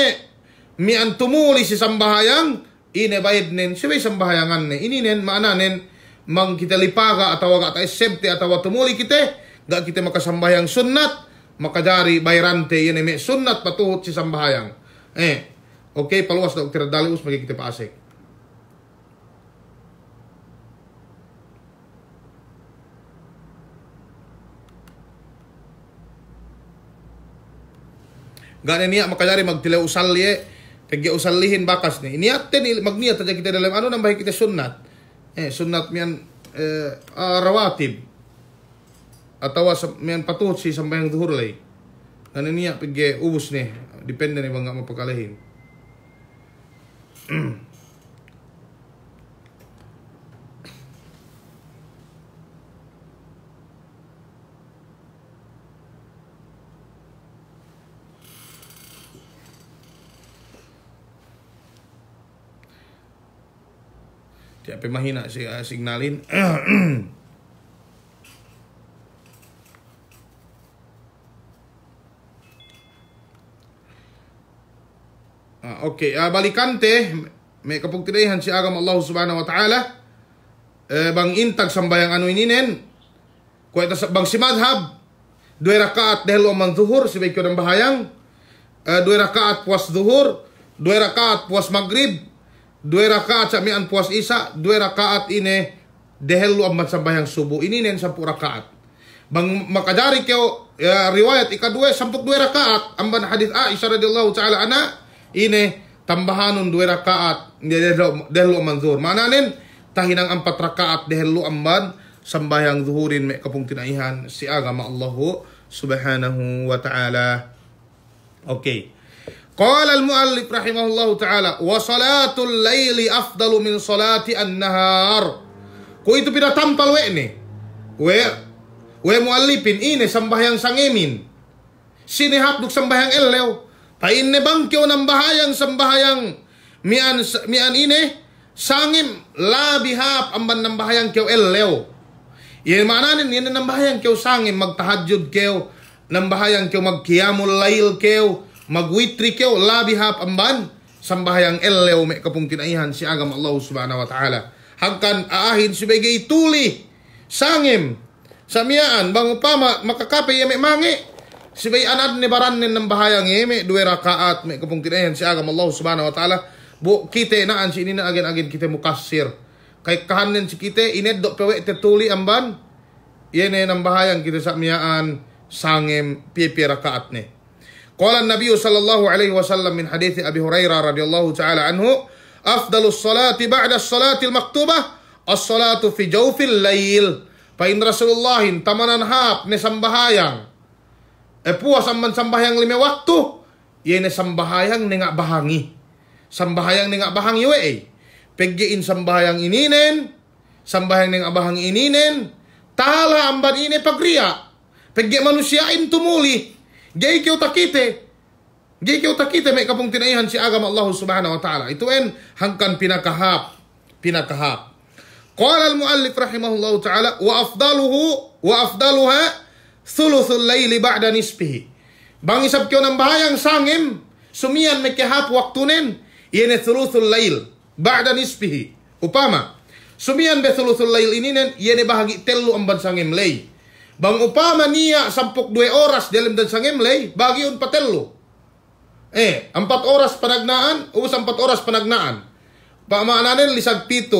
mi'an tumuli si sambahayang ine baydnen sibe sambahayangan ne ini nen mana nen mang kita lipaga atau gak ta septe atau tumuli kita gak kita makasambayang sunnat makajari bayrante yan may sunnat patuhot si sambahayang. Okay, paluwas Dr. Dalius magi kita paasik. Gana niya makajari magtilaw usalye, pagya usallihin bakas ni. Niat ten magniat aja kita dalam ano nambah kita sunnat. Sunnat mian rawatib. Atau mian patuhot si sambayang zuhur lay. Gana niya pagya ubus ni. Depende ni bangga mapagkalahin. Tiap mahina si signalin. Okay, balikante may kapugtidahan si agama Allah subhanahu wa ta'ala bang intag sambayang ano ininen kuweta bang si madhab 2 rakaat dahil umang zuhur si baikyo ng bahayang 2 rakaat puas zuhur 2 rakaat puas maghrib 2 rakaat sa mian puas isa 2 rakaat ine dahil umang sambayang subuh ininen 10 rakaat bang makadari kyo riwayat ikadue 10 rakaat amban hadith Aisyah radhiyallahu ta'ala ana ini tambahanon 2 rakaat dahil umang zuhur mananin tahinang 4 rakaat dahil amban sambayang zuhurin may kapung tinaihan si agama Allah subhanahu wa ta'ala. Okay. Qala al-muallif rahimahullahu ta'ala wa salatul layli afdalu min salati an-nahar. Kung ito pinatampal we muallipin ini sambayang sangemin sinihapduk sambayang ellew pain ne bangkyo ng bahayang sambahayang mian ini sangim labihap amban ng bahayang kyo ellew. Yan mananin yan ng bahayang kyo sangim magtahadjud kyo ng bahayang kyo magkiyamul layl kyo magwitri kyo labihap amban sambahayang ellew may kapung tinaihan si agam Allah subhanahu wa ta'ala. Hagkan aahin subigay tuli sangim samiyaan bang upama makakape yame mangi sibay anad ni baranin ng bahayang may 2 rakaat may kapung tinayan si agam Allah subhanahu wa ta'ala bu kite naan si ini na agin mukasir kay kahanin si kite ineddo pewe tetuli amban yene ng bahayang kita sa miyaan sangim pipi rakaat ni. Qala an-nabiy sallallahu alaihi wasallam min hadithi Abi Hurairah radhiyallahu ta'ala anhu afdalus salati ba'da as-salati al-maktubah as-salatu fi jawfil layl. Pa in Rasulullahin tamanan hap ni sambahayang puas amban sambayang 5 waktu Yene sambahayang nenga bahangi. Sambahayang nenga bahangi we. Peggein sambahayang ininen. Sambahayang nenga bahangi ininen. Tala amban ine pagriya. Pegge manusiain tumuli. Gay kyo takite. Gay kyo takite may kapong tinaihan si agama Allah subhanahu wa ta'ala. Ito en hangkan pinakahap. Pinakahap. Qala al-muallif rahimahullahu ta'ala wa afdaluha thuluthul layli ba'da nisbihi. Bang isab kyo ng bahayang sangim, sumian may kahap waktunin, yene thuluthul layl, ba'da nisbihi. Upama, sumian be thuluthul layl ininen, yene bahagi telu amban sangim lay. Bang upama niya 12 oras dalam dan sangim lay, bagi un patelu. 4 oras panagnaan, ubos 4 oras panagnaan. Pamaananin, lisag 7,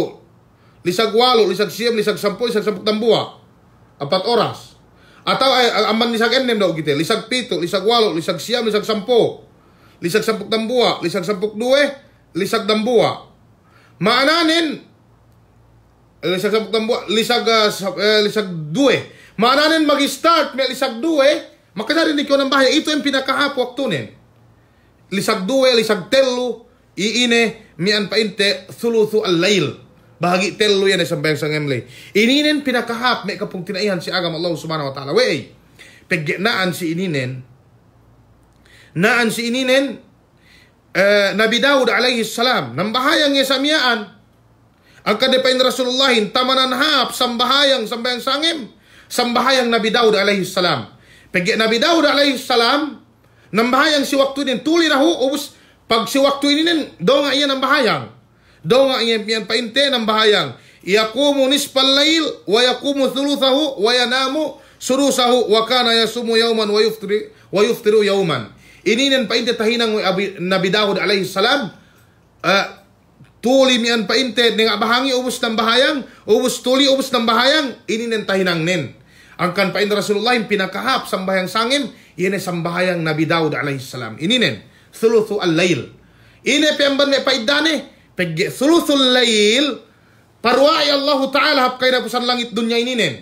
lisag 8, lisag 9, lisag 10, lisag 10 tambua. 4 oras. Atau amban lisag 6 daw gitu. Lisag 7, lisag 8, lisag 9, lisag 10. Lisag 10 tambua, lisag 10 2, lisag dambua. Maananin lisag 10 tambua, lisag 2. Maananin mag-start may lisag 2, makadari ni ko ng bahaya. Ito yung pinakahap waktunin. Lisag 2, lisag telu, iine mian painte thuluthu al-layl. Bahagi telu yan ay sambayang sangemlay. Ininen pinakahap may kapong tinaihan si agam Allah subhanahu wa ta'ala. Wey, pagginaan si ininen, naan si ininen, Nabi Daud alaihi salam, nang bahayang niya samiyaan, ang kadipain Rasulullahin, tamanan hap, sambayang sangem, sambahayang Nabi Daud alaihi salam. Paggi Nabi Daud alaihi salam, nang bahayang si waktu din, tuli rahu, ubus, pag si waktu ininen, do nga iyan ang bahayang. Do nga yan painte ng bahayang. Yakumu nisfal layl wa yakumu thuluthahu wa yanamu surusahu wa kana yasumu yawman wa yuftiru yawman. Ininen painte tahinang Nabi Daud alaihi salam. Tuli mian painte nga bahangi ubos ng bahayang, ubos tuli ubos ng bahayang, ininen tahinang nen. Ang kan painte Rasulullah pinakahap sambahayang sangim, ine sambahayang Nabi Daud alaihi salam. Ininen thuluthu al-layl. Ine pemban me paidane pegge thuluthul layl parwai Allah Ta'ala hap kay na pusan langit dunya ininen.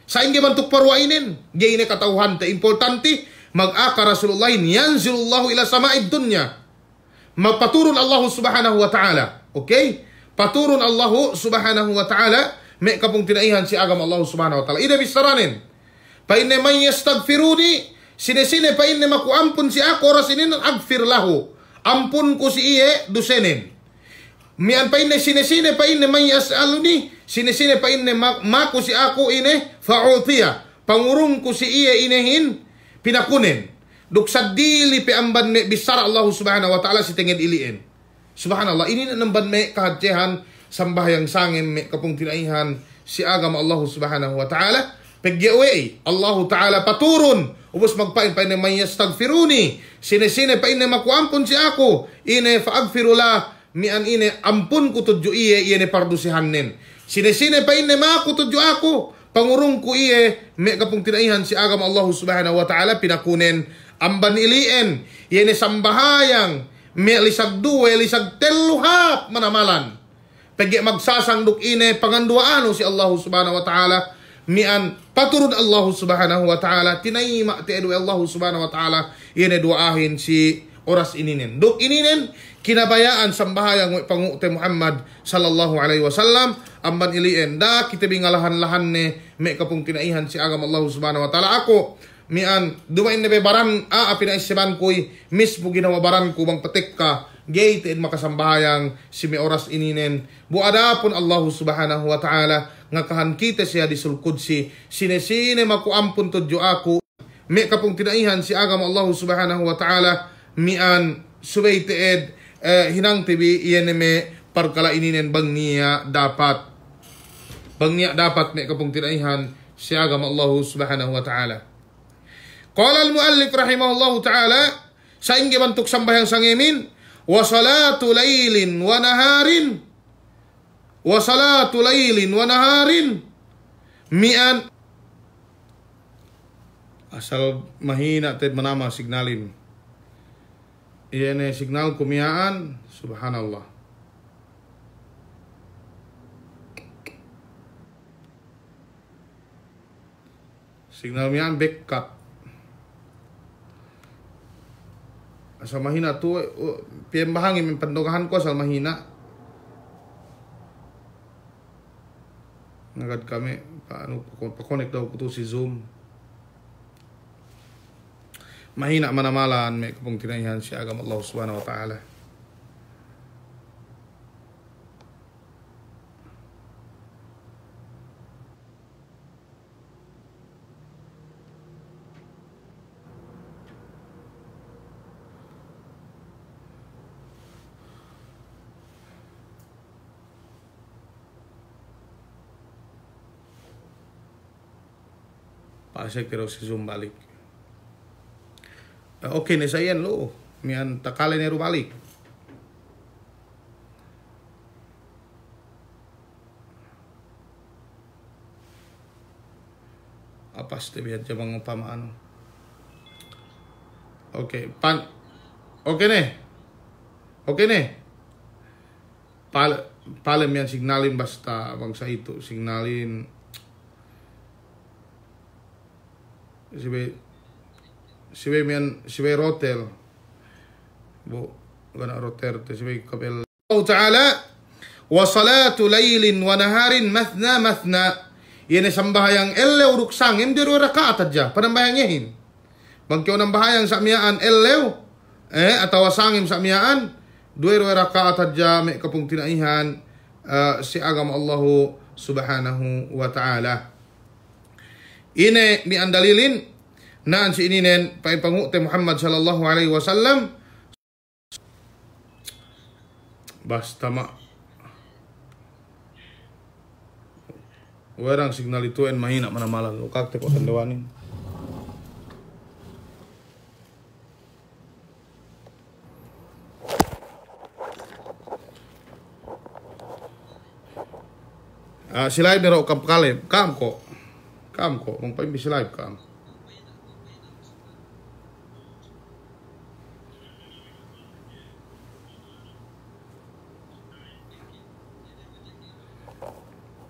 Sa ingi bantuk parwainin, gay ne katauhan te importante mag-aka Rasulullah yanzilullahu ila sama'id dunya. Magpaturun Allah Subhanahu wa Ta'ala. Okay? Paturun Allah Subhanahu wa Ta'ala may kapong tinaihan si agam Allah Subhanahu wa Ta'ala. Ida bisaranin. Pa inne man yastaghfiruni, sine pa inne makuampun si ako rasinin agfir lahu. Ampun ko si iye dusenin. Mian pa inne sine pa inne man yasaluni, sine pa inne maku si ako ine fa'utiya. Pangurung ko si iye inehin pinakunin. Duksad dili pe amban me bisara Allah Subhanahu wa Ta'ala si tinged iliin. Subhanallah, ini namban me kahadjehan sambahayang sangem me kapung tinaihan si agam Allah Subhanahu wa Ta'ala. Pagyawe Allah Ta'ala paturun ubos magpain pa inne man yastaghfiruni, sine pa inne makuampun si ako ine fa'agfirula. Mian ine ampun ko tudyo iye ne pardusihannen. Sine pa inne ma ko tudyo ako pangurung ko iye me kapung tinaihan si agam Allah Subhanahu wa Ta'ala pinakunen amban ilien yene sambahayang me lisag 2 lisag 3 hap manamalan. Pagge magsasangduk ine panganduaano si Allah Subhanahu wa Ta'ala mian paturun Allah Subhanahu wa Ta'ala tinayma ti edu Allah Subhanahu wa Ta'ala yene duahin si oras ininen. Duk ininen kinabayaan sambahayang pangute Muhammad sallallahu alaihi wasallam amban ilien da kita bingalahan-lahan ne me kapung tinaihan si agam Allah Subhanahu wa Ta'ala ako mian dumain ne baran pinaisiban koy mismo ginawa baran ko bang petik ka gate and makasambahayang si me oras ininen buada pun Allah Subhanahu wa Ta'ala nga kahan kita siya di sulkud si sine makuampun tudyo ako me kapung tinaihan si agam Allah Subhanahu wa Ta'ala mian subay teed hinang tibi iyan me parkala ininen bang niya dapat may kapong tinaihan si agam Allah Subhanahu wa Ta'ala. Qala al-muallif rahimahullahu ta'ala sa ingi bantuk sambayang sangimin wa salatu laylin wa naharin mian asal mahina ted manama signalin. Iyan signal kumiyaan, subhanallah. Signal miyan back cut. Asal mahina tu piyembahangin min pandogahan ko asal mahina. Nagad kami paano pa-connect daw ko to si Zoom. Mahina manamalan may kapong tinayan si agama Allah subhanahu wa ta'ala. Pasek pero si Zoom balik. Okay na sa yan lo. Mian takale nero balik. Apas tebiat jabang pamaan. Okay, okay ne. Okay ne. Palem yan signalin basta bangsa itu signalin. Sibe rotel bu gana roter te sibe kabel Allah Ta'ala wa salatu laylin wa naharin mathna mathna yene sambahayang ellew ruksangim di 2 rakaat aja panambayangihin bangkyo nang bahayang samiyaan ellew atau sangim samiyaan 2 rakaat aja me kapung tinaihan si agama Allah subhanahu wa ta'ala. Ini ni andalilin naan si ininen paipangute Muhammad sallallahu alaihi wasallam basta ma warang signal itu en mahina manamalan lukak te poten dewanin si live nero kam kalem kam kok mong paim bisa live kam.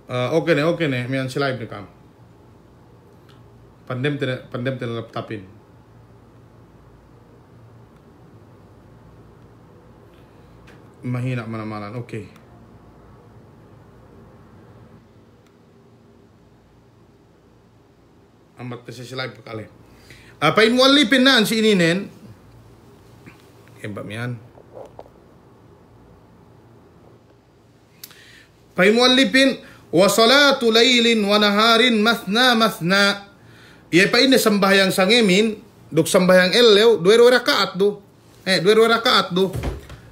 Oke nih, mian si live nih kam. Pandem tena laptopin. Mahina mana-mana, oke. Amat kasi si live kali. Pain mo alipin na si ininen. Kembak mian. Pain mo alipin wa salatu laylin wa naharin mathna mathna. Iya pa ini sembahyang sangemin, duk sembahyang ellew 2 rakaat do. 2 rakaat do.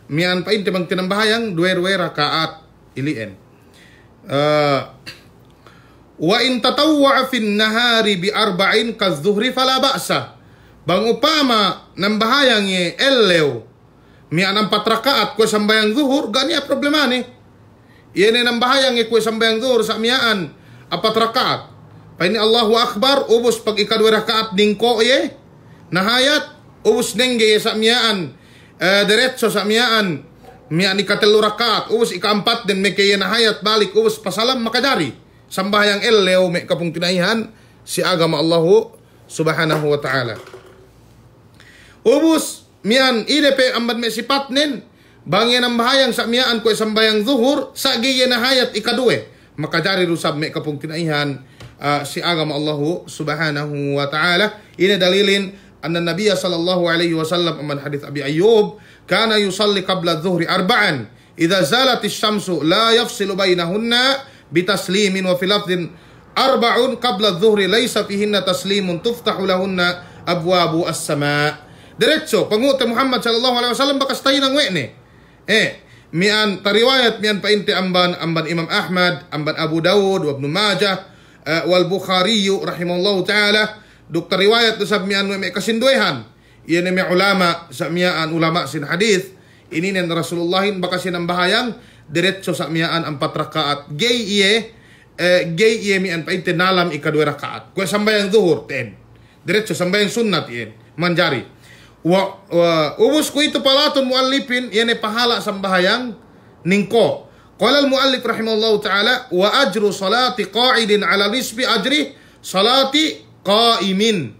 Mian pa ini bang tinambahayang 2 rakaat ilien. Wa in tatawwa'a fin nahari bi 4 kadzuhri fala ba'sa. Bang upama nambahayang ye ellew mian 4 rakaat ko sembahyang zuhur gani problema ni. Yene nambahayang ye ko sembahyang zuhur sa mian 4 rakaat. Pa ini Allahu Akbar ubus pag ika 2 rakaat dingko ye nahayat ubus nengge sa mian diretso sa mian ika 3 rakaat ubus ika 4 din me kay nahayat balik ubus pasalam makadari. Sambahyang ellew me kapung tinaihan si agama Allah subhanahu wa ta'ala. Ubus mian idepe amban me sipat nin bangyan ang bahayang sa mian ko sambayang zuhur sa giye na hayat ikadue makadari rusab me kapung tinaihan si agama Allah subhanahu wa ta'ala. Ini dalilin anna Nabiya sallallahu alaihi wasallam aman hadith Abi Ayyub kana yusalli qabla dhuhri 4 idza zalat asy-syamsu la yafsilu bainahunna bitaslimin wa fil lafdhin 4 qabla adh-dhuhri laysa fihinna taslimun tuftahu lahunna abwabu as-sama'. Diretso panguta Muhammad sallallahu alaihi wasallam bakas tayo ng wene. Mian tariwayat mian painti amban Imam Ahmad, amban Abu Dawud, wa Ibn Majah, wal Bukhari rahimahullahu taala. Duk tariwayat usab mian may kasinduehan. Iyan may ulama sa mian ulama sin hadith. Ini nen Rasulullahin bakas sinambahayang diretso sa miyaan 4 rakaat. Gay iye mian painte nalam ika 2 rakaat. Kung sambayang zuhur, 10. Diretso sambayang sunnat iyan. Manjari. Ubus ko ito palaton muallipin, iyan ay pahala sambahayang ningko. Qala al-muallif rahimahullahu ta'ala, wa ajru salati qa'idin ala nisbi ajri salati qa'imin.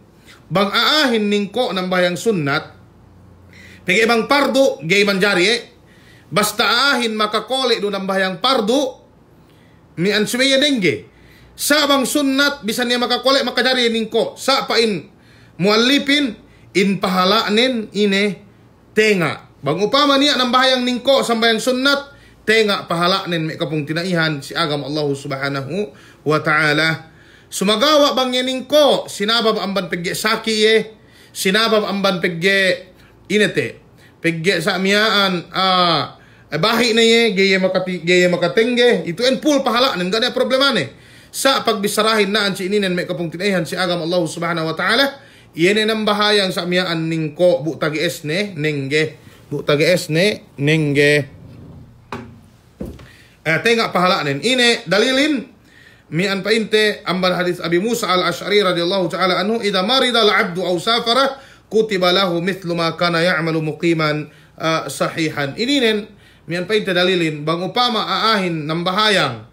Bang aahin ningko ng bahayang sunnat, Pegi bang pardu gay manjari basta ahin makakole do nambayang pardu mi an sumeya dengge. Sa bang sunnat bisa niya makakole makajari ningko. Sa pain muallipin in pahalaanin ine tenga. Bang upama niya nambahayang ningko sambayang sunnat tenga pahalaanin may kapong tinaihan si agam Allah subhanahu wa ta'ala. Sumagawa bang ningko sinabab amban pegge saki sinabab amban pegge inete pegge sa miyaan bahi na gaya makatengge itu en full pahalaanin ganda problema ne. Sa pagbisarahin naan si ininen may kapong tinaihan si agam Allah subhanahu wa ta'ala iyan ang bahayang sa miyaan ningko bu tagi esne nengge bu tagi esne nengge tenga pahalaanin ine dalilin mian painte amban hadis Abi Musa al-Ash'ari radhiyallahu ta'ala anhu idza marida al-'abdu aw safara kutiba lahu mithlu ma kana ya'malu muqiman sahihan. Ininen mian painte dalilin bang upama aahin ng bahayang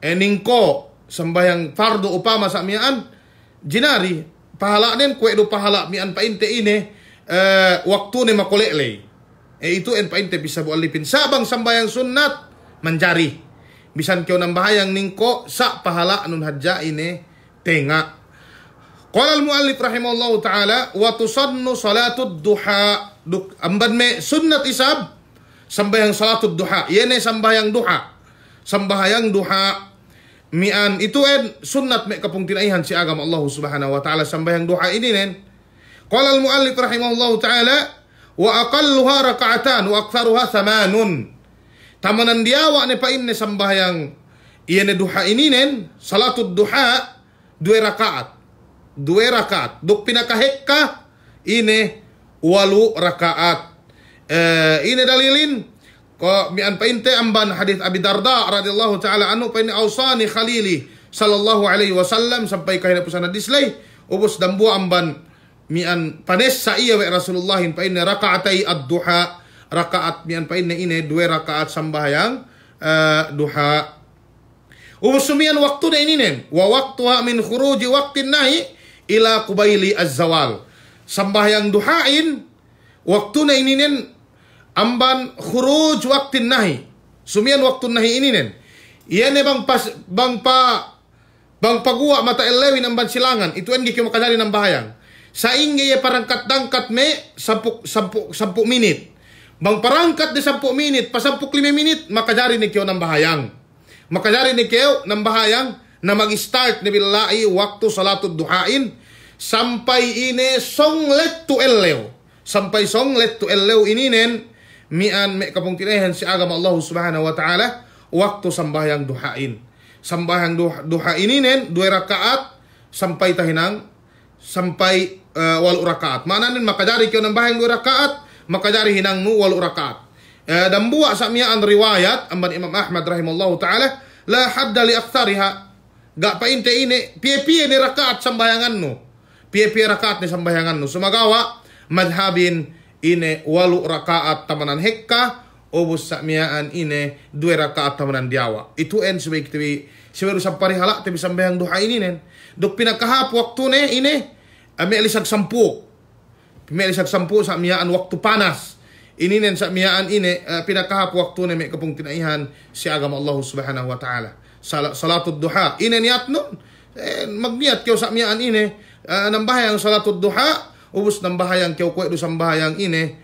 ningko sambayang fardo upama sa mian jinari pahalaanin kwe do pahala mian painte ine waktu ni makolele itu en painte bisa bualipin sabang sambayang sunnat manjari bisan kyo nang bahayang ningko sa pahala nun hadja ine tenga. Qala al-muallif rahimahullahu ta'ala wa tusannu salatud duha amban me sunnat isab sambayang salatud duha yene sambayang duha mian itu sunnat me kapung tinaihan si agam Allah subhanahu wa ta'ala sambayang duha ini qala al-muallif rahimahullahu ta'ala wa aqalluha raka'atan wa aktsaruha 8 tamanan diawa ne pa inne sambayang iyene duha ini salatud duha 2 rakaat duk pinakahekka ine 8 rakaat ine dalilin ko mian painte amban hadis Abi Darda radhiyallahu taala anhu paine ausani khalili sallallahu alaihi wasallam sampai kahina pusana dislay ubus dambu amban mian panes sa iya wa Rasulullah paine rakaatai ad-duha rakaat mian paine ine 2 rakaat sambayang duha ubus sumian waktu na ininen wa waqtuha min khuruji waqtin nahi ila qubaili az-zawal sambayang duhain waktu na ininen amban khuruj waktin nahi sumian waktu nahi ini iyane bang paguwa mata elewin amban silangan itu en gikyo makadari ng bahayang sa inge ya parangkat dangkat me 10 minit bang parangkat de 10 minit pa 15 minit makadari ni kyo ng bahayang na mag-start ni billahi waktu salatud duhain sampai ine songlet tu ellew ininen mian me kapong tinahan si agam Allah subhanahu wa ta'ala waktu sambayang duhain duha ininen 2 rakaat sampai tahinang sampai 8 rakaat mananin makadari kyo ng bahayang 2 rakaat makadari hinang nu 8 rakaat dan buwa sa mian riwayat amban Imam Ahmad rahimallahu ta'ala la hadda li aktsariha ga painte ine pie-pie ni rakaat sambayangan nu pie-pie rakaat ni sambayangan nu sumagawa madhabin ine 8 rakaat tamanan hekka ubus sa miyaan ine 2 rakaat tamanan diawa itu en sebaik tibi siweru sampari halak tibi sambayang duha ininen duk pinakahap waktu ne ine ame lisag 10 sa miyaan waktu panas ininen sa miyaan ine pinakahap waktu ne me kapung tinaihan si agam Allah subhanahu wa ta'ala salatud duha ine niat nun magniat kyo sa miyaan ine nambahayang salatud duha ubus ng bahayang kyo kwe do sambayang ine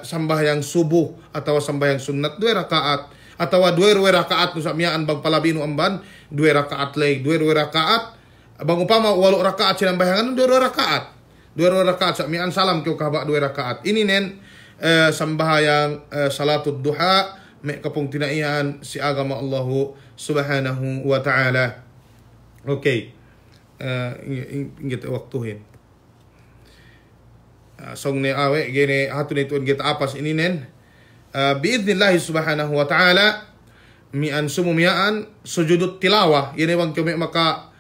sambayang subuh atau sambayang sunnat 2 rakaat atau 2 rakaat no sa miyaan bang palabino amban 2 rakaat lay 2 rakaat bang upama 8 rakaat silang bayangan 2 rakaat sa miyaan salam kyo kahaba 2 rakaat ini sambahayang salatud duha me kapong tinaihan si agama Allah subhanahu wa ta'ala. Okay, ingit waktuhin song ne awe gene hatun itu kita apas ininen biidznillah subhanahu wa ta'ala mian sumumiaan sujudut tilawah yene bang kyo maka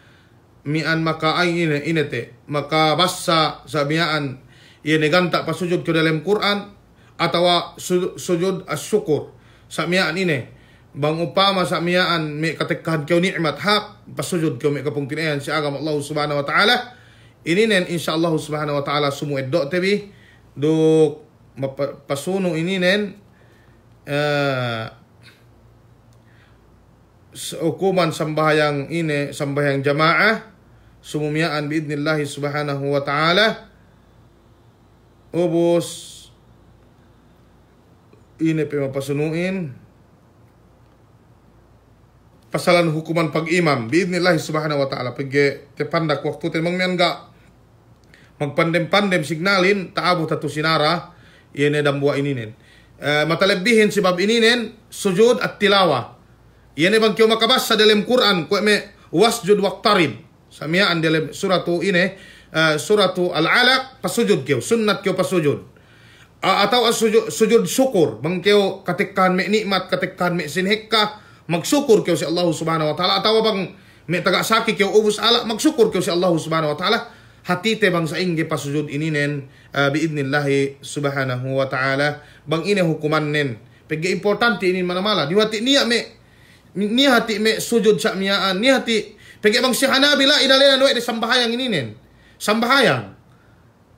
mian maka ay inete maka bassa sa miaan yene ganta pa sujud kyo dalam Quran atau sujud asyukur sa miaan ine bang upama sa miaan me katekkahan kyo nikmat hak pasujud kyo me kapung tinayan si agam Allah subhanahu wa ta'ala ininen insyaallah subhanahu wa ta'ala sumu eddo tebi duk pasuno ininen hukuman sambahyang ini, sambahyang jamaah sumumiyaan biidnillahi subhanahu wa ta'ala. Ubos ini mapasunuin pasalan hukuman pag-imam biidnillahi subhanahu wa ta'ala. Pag tepandak waktu temang mian ga magpandem-pandem signalin taabot tatu sinara ini dambua ininen. Matalebihin si bab ininen sujud at tilawa. Yan bang kyo makabasa dalam Quran ko me wasjud waqtarib. Samiaan dalam suratu ini suratu Al-Alaq pasujud kyo sunnat kyo pasujud. Atau sujud syukur bang kyo katikkan me nikmat katikkan me sinhikka magsyukur kyo si Allah Subhanahu wa taala. Atau bang me taga saki kyo ubus ala magsyukur kyo si Allah Subhanahu wa taala. Hati te bang sa ingge pasujud ininen biidnillahi Subhanahu wa taala. Bang ini hukuman nen. Pegi importante ini mana-mala. Diwati niya ni hati me sujud sa miyaan ni hati pagi bang si Hanabila idalena noy de sambahayang ininen sambahayang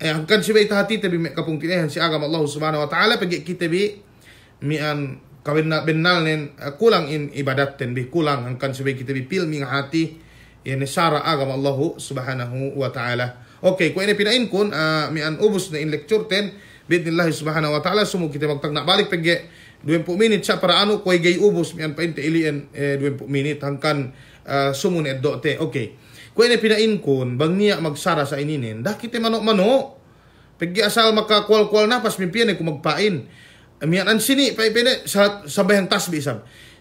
angkan si baita hati tabi me kapung kinehan si agama Allah Subhanahu wa taala pagi kita bi mian kawin na benal nen kulang in ibadat ten bi kulang angkan si baita kita bi pilmi nga hati yan sara agama Allah Subhanahu wa taala. Okay, ko ini pinain kun mian ubus na in lecture 10 biidnillahi Subhanahu wa taala sumo kita magtagna balik pagi 20 minit sa para ano koy gay ubos mian painte ilien 20 minit hangkan sumun eddote. Okay. Kung ini pinain kun bang niya magsara sa ininin dakite mano-mano pagi asal makakwal-kwal napas mimpian ko magpain mian an sini paipene sa sambayang tasbih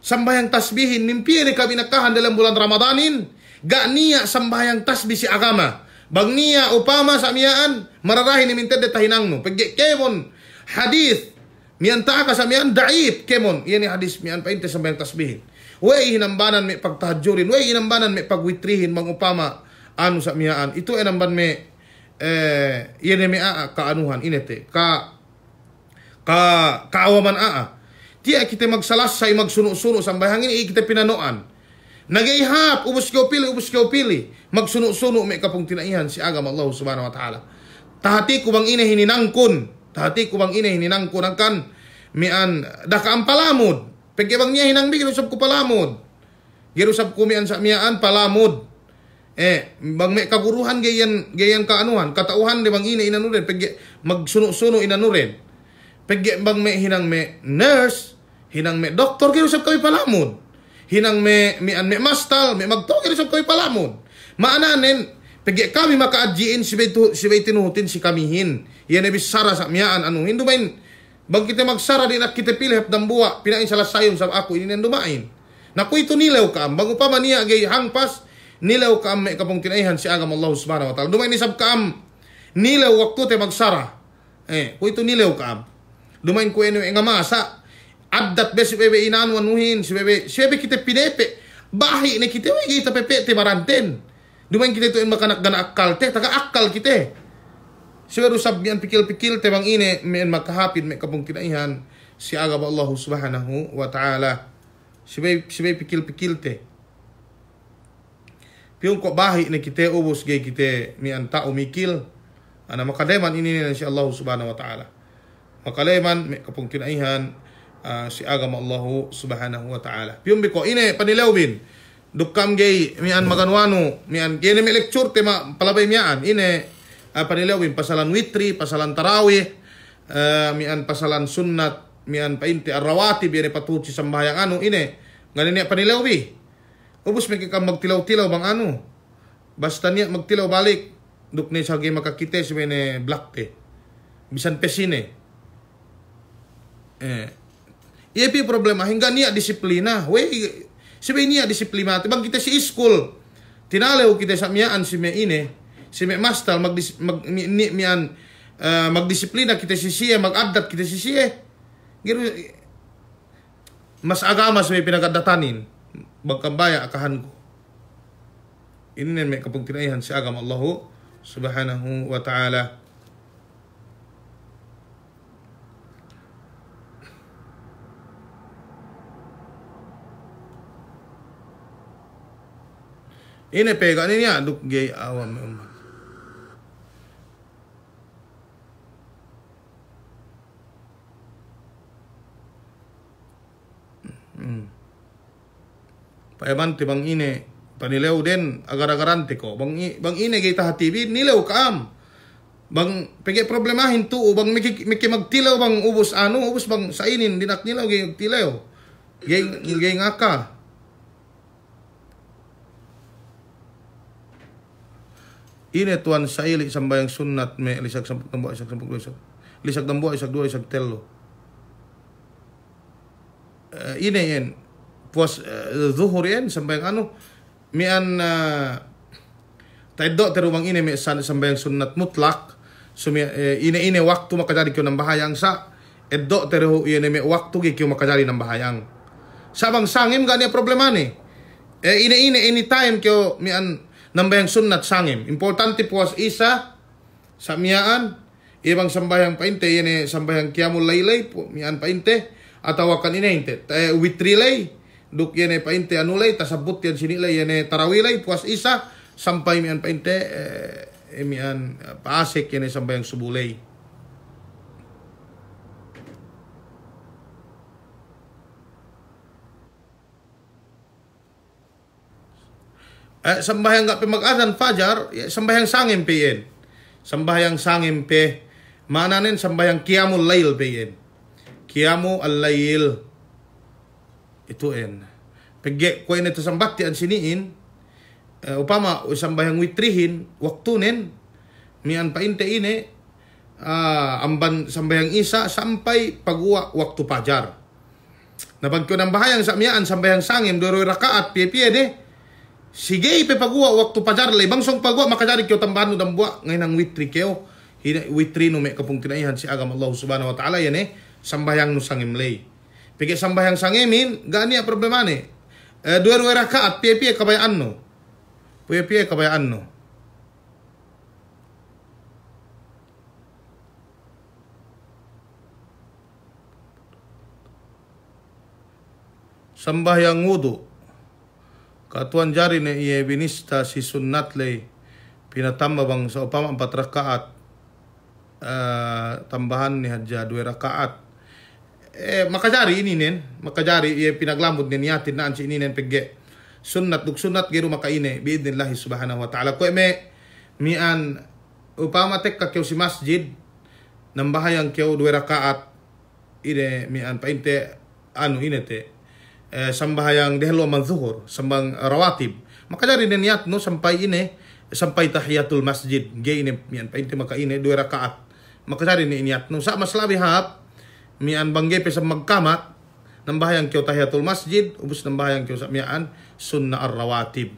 sambayang tasbihin mimpian kami nakahan dalam bulan Ramadanin ga niya sambayang tasbih si agama bang niya upama sa miyaan mararahin ni minted tahinang no pagi kemon hadith mian ta ka sa mian daif kemon ini hadis mian painte sambayang tasbihin way hinambanan me pagtahadjurin way hinambanan me pagwitrihin mangupama anu sa miaan itu enamban me yene me kaanuhan inete kaawaman tiya kita magsalasay magsuno-suno sambayang ini kita pinanoan nagaihap ubos kyo pili magsuno-suno me kapung tinaihan si agama Allah Subhanahu wa taala. Tahati ko bang ine hininangkon tahati ko bang ine hininangkon angkan mian daka ampalamod pagke bang niya hinangbi girusab ko palamod girusab ko mian sa miaan palamod bang may kaguruhan gayan kaanuhan katauhan de bang ine inanuren pagke magsuno-suno inanuren pagke bang may hinang me nurse hinang me doktor girusab kami palamod hinang me mian me mastal me magto girusab kami palamod maananen pagke kami makaadjiin si bay tinuhutin si kamihin yan ebis sara sa miyaan anu hindu main bang kita magsara din at kita pilih hapdang buwa pinain salas sayon sa ako ini dumain naku ito nilaw kaam bang upama niya gay hangpas nilaw kaam may kapong tinaihan si agam Allah Subhanahu wa taala dumain isab kaam nilaw waktu te magsara ku ito nilaw kaam dumain ko eno nga masa addat be si bebe inanuan nuhin si bebe kita pinepe bahi ni kita we kita pepe te maranten dumain kita ito en makanak gana akal te taga akal kita siguro sabihan pikil-pikil te bang ine men makahapid me kapong kinaihan si agama Allah Subhanahu wa taala sibay pikil-pikil te piung ko bahi ni kita ubos gay kita mi anta umikil ana makademan ini si Allah Subhanahu wa taala makaleman me kapong kinaihan si agama Allah Subhanahu wa taala piung biko ine panilawin dukam gay mi an maganwano mi an gene me lecture te ma palabay mian ine panilawin pasalan witri, pasalan tarawih, mian pasalan sunnat, mian painti arrawati biar patuci sambayang anu ini ngani niya panilawi. Ubus may ka magtilaw-tilaw bang anu. Basta niya magtilaw balik duk ni sagi makakite si mene black te. Bisan pesine. Iya problema hingga niya disiplina. Wey si niya disiplina. Bang kita si school. Tinalew kita sa miyaan si me ine. Si me mastal magdisiplina kita sisiye mag-addat kita sisiye giro mas agama sa may pinagadatanin bagkambaya akahan ko ini may kapag tinaihan si agama Allah Subhanahu wa taala. Ini pega niya duk gay awam Payaman ti bang ine panilew din agar-agarante ko. Bang ine kita hatibi nilew kaam. Bang pigi problemahin tu bang miki magtilaw bang ubos bang sa inin dinak nilaw gay tilaw. Gay ngaka. Ine tuan saili sambayang sunat me lisag sampuk tambo isag sampuk lisag. Lisag tambo isag dua isag telo. Ine yen puas zuhur yen sambayang mian taiddo terumang ine me sambayang sunat mutlak. So ine waktu makajari kyo ng bahayang sa eddo teru ine me waktu kyo makajari ng bahayang. Sabang sangim gani problema ni. Ine anytime kyo mian nambayang sunnat sangim. Importante puas isa sa miyaan ibang sambayang painte yene sambayang qiyamul laylay mian painte atau kan ine inte witrilay duk yene painte anulay tasabut yan sinilay yene tarawilay puas isa sampai mian painte mian paasik yene sambayang subulay. Sambayang gak mag-azan fajar, sambayang sangim piyen. Sambayang sangim pe, mananin sambayang qiyamul layl piyen. Qiyamu al-layl. Ito en. Pagge ko ito sambati an siniin, upama sambayang witrihin, waktunen, mian painte ine, amban sambayang isa, sampai pagwa waktu fajar. Napag ko ng bahayang sa miyaan, sambayang sangim, duro rakaat, piye-piye de, sige ipepagwa waktu pajar lay bangsong pagwa makajari kyo tambahan no dambwa ngayon ang witri kyo witri no may kapung tinaihan si agam Allah subhanahu wa ta'ala yan sambayang no sangim lay pigi sambayang sangimin gani a problema ni dua rakaat piye kabayaan no piye kabayaan no sambayang wudu katuan jari na iya binista si sunnat lay pinatamba bang sa upama 4 rakaat tambahan ni hadja 2 rakaat makajari ininen makajari iya pinaglamod ni niyatin naan si ininen pigge sunnat duk sunnat giru makaine biidnillahi subhanahu wa ta'ala ko mian upama tek kakyaw si masjid nambahayang kyaw 2 rakaat ine mian painte inete sambahayang dehlo man zuhur sambang rawatib makajari din niyat no sampai tahiyatul masjid gay ini mian painte makaine 2 rakaat makajari ni niyat no sa mas labi hap mian bangge pe sa magkamat nambahayang kyo tahiyatul masjid ubus nambahayang kyo sa mian sunnah ar-rawatib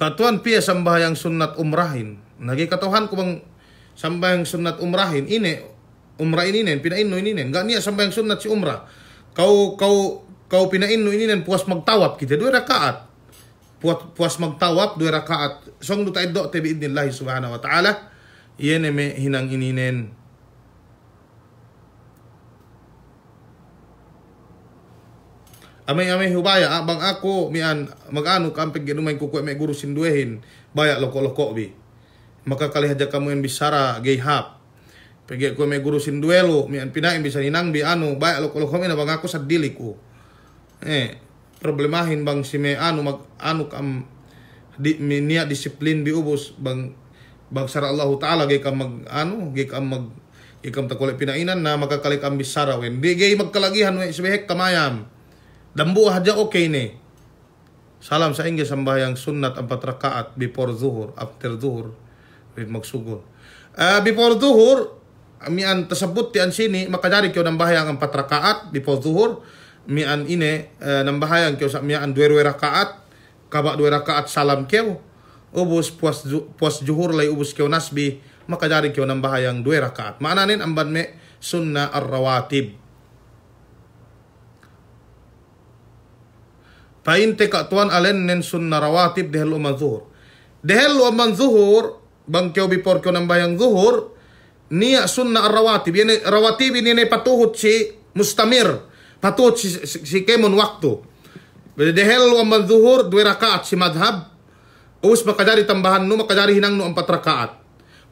katuan piya sambahayang sunnat umrahin nagikatuhan ko bang sambahayang sunnat umrahin umrah ininen, pinainno ininen. Gak niya sambayang sunnat si umrah. Kau pinainno ininen puas magtawap kita 2 rakaat. Puas magtawap 2 rakaat. Song do tayo te biidnillahi subhanahu wa ta'ala. Iyan me hinang ininen. Amay hubaya bang ako mian magano kampig ginumay ko may guru sinduehin. Baya loko-loko bi. Makakalihadya kamu yang bisara gayhap. Pagi ko may guru sinduelo, mian pinain bisa ninang bi baya lo kami na bang ako sa dili ko. Problemahin bang si may kam niya disiplin bi ubos bang sara Allah taala gay kam gay kam takole pinainan na makakalik am bisara wen. Di gay magkalagihan we sibehek kamayam. Dambu hadya okay ni. Salam sa inyo sambayang sunnat 4 rakaat before zuhur, after zuhur with magsugod. Before zuhur mian tasabut tian sini makajari kyo ng bahayang 4 rakaat before zuhur mian ine ng bahayang kyo sa mian 2 rakaat kaba 2 rakaat salam kyo ubus puas juhur lay ubus kyo nasbi makajari kyo ng bahayang 2 rakaat maananin amban me sunnah ar-rawatib painte katuan alen nen sunnah rawatib dehel uman zuhur bang kyo before kyo ng bahayang zuhur niya sunnah ar-rawatib rawatib ini patuhut si mustamir patuhut si kemon waktu dehel wa madzuhur 2 rakaat si madhab us makajari tambahan no makajari hinang no 4 rakaat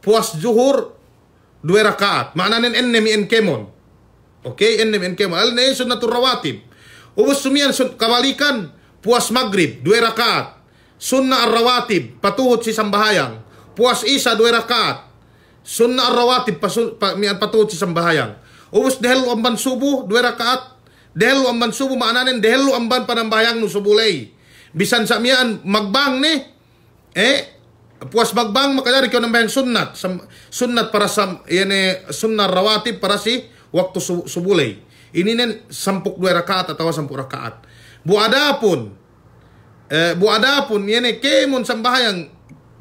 puas zuhur 2 rakaat maananen enne mi en kemon Okay, NMNK al na sunnatul rawatib. Ubos sumian kabalikan puas maghrib 2 rakaat. Sunnah ar-rawatib patuhod si sambahayang. Puas isa 2 rakaat. Sunnah ar-rawatib mian patuhod si sambahayang. Ubos dehel amban subuh 2 rakaat. Dehel amban subuh maananen dehel amban panambayang no subulay. Bisan sa mian magbang ni puas magbang makadari kyo nambayang sunnat para sa sunnah rawatib para si waktu subulay. Ini nen 10 rakaat atau 10 rakaat. Buadapun yan kemon sambahayang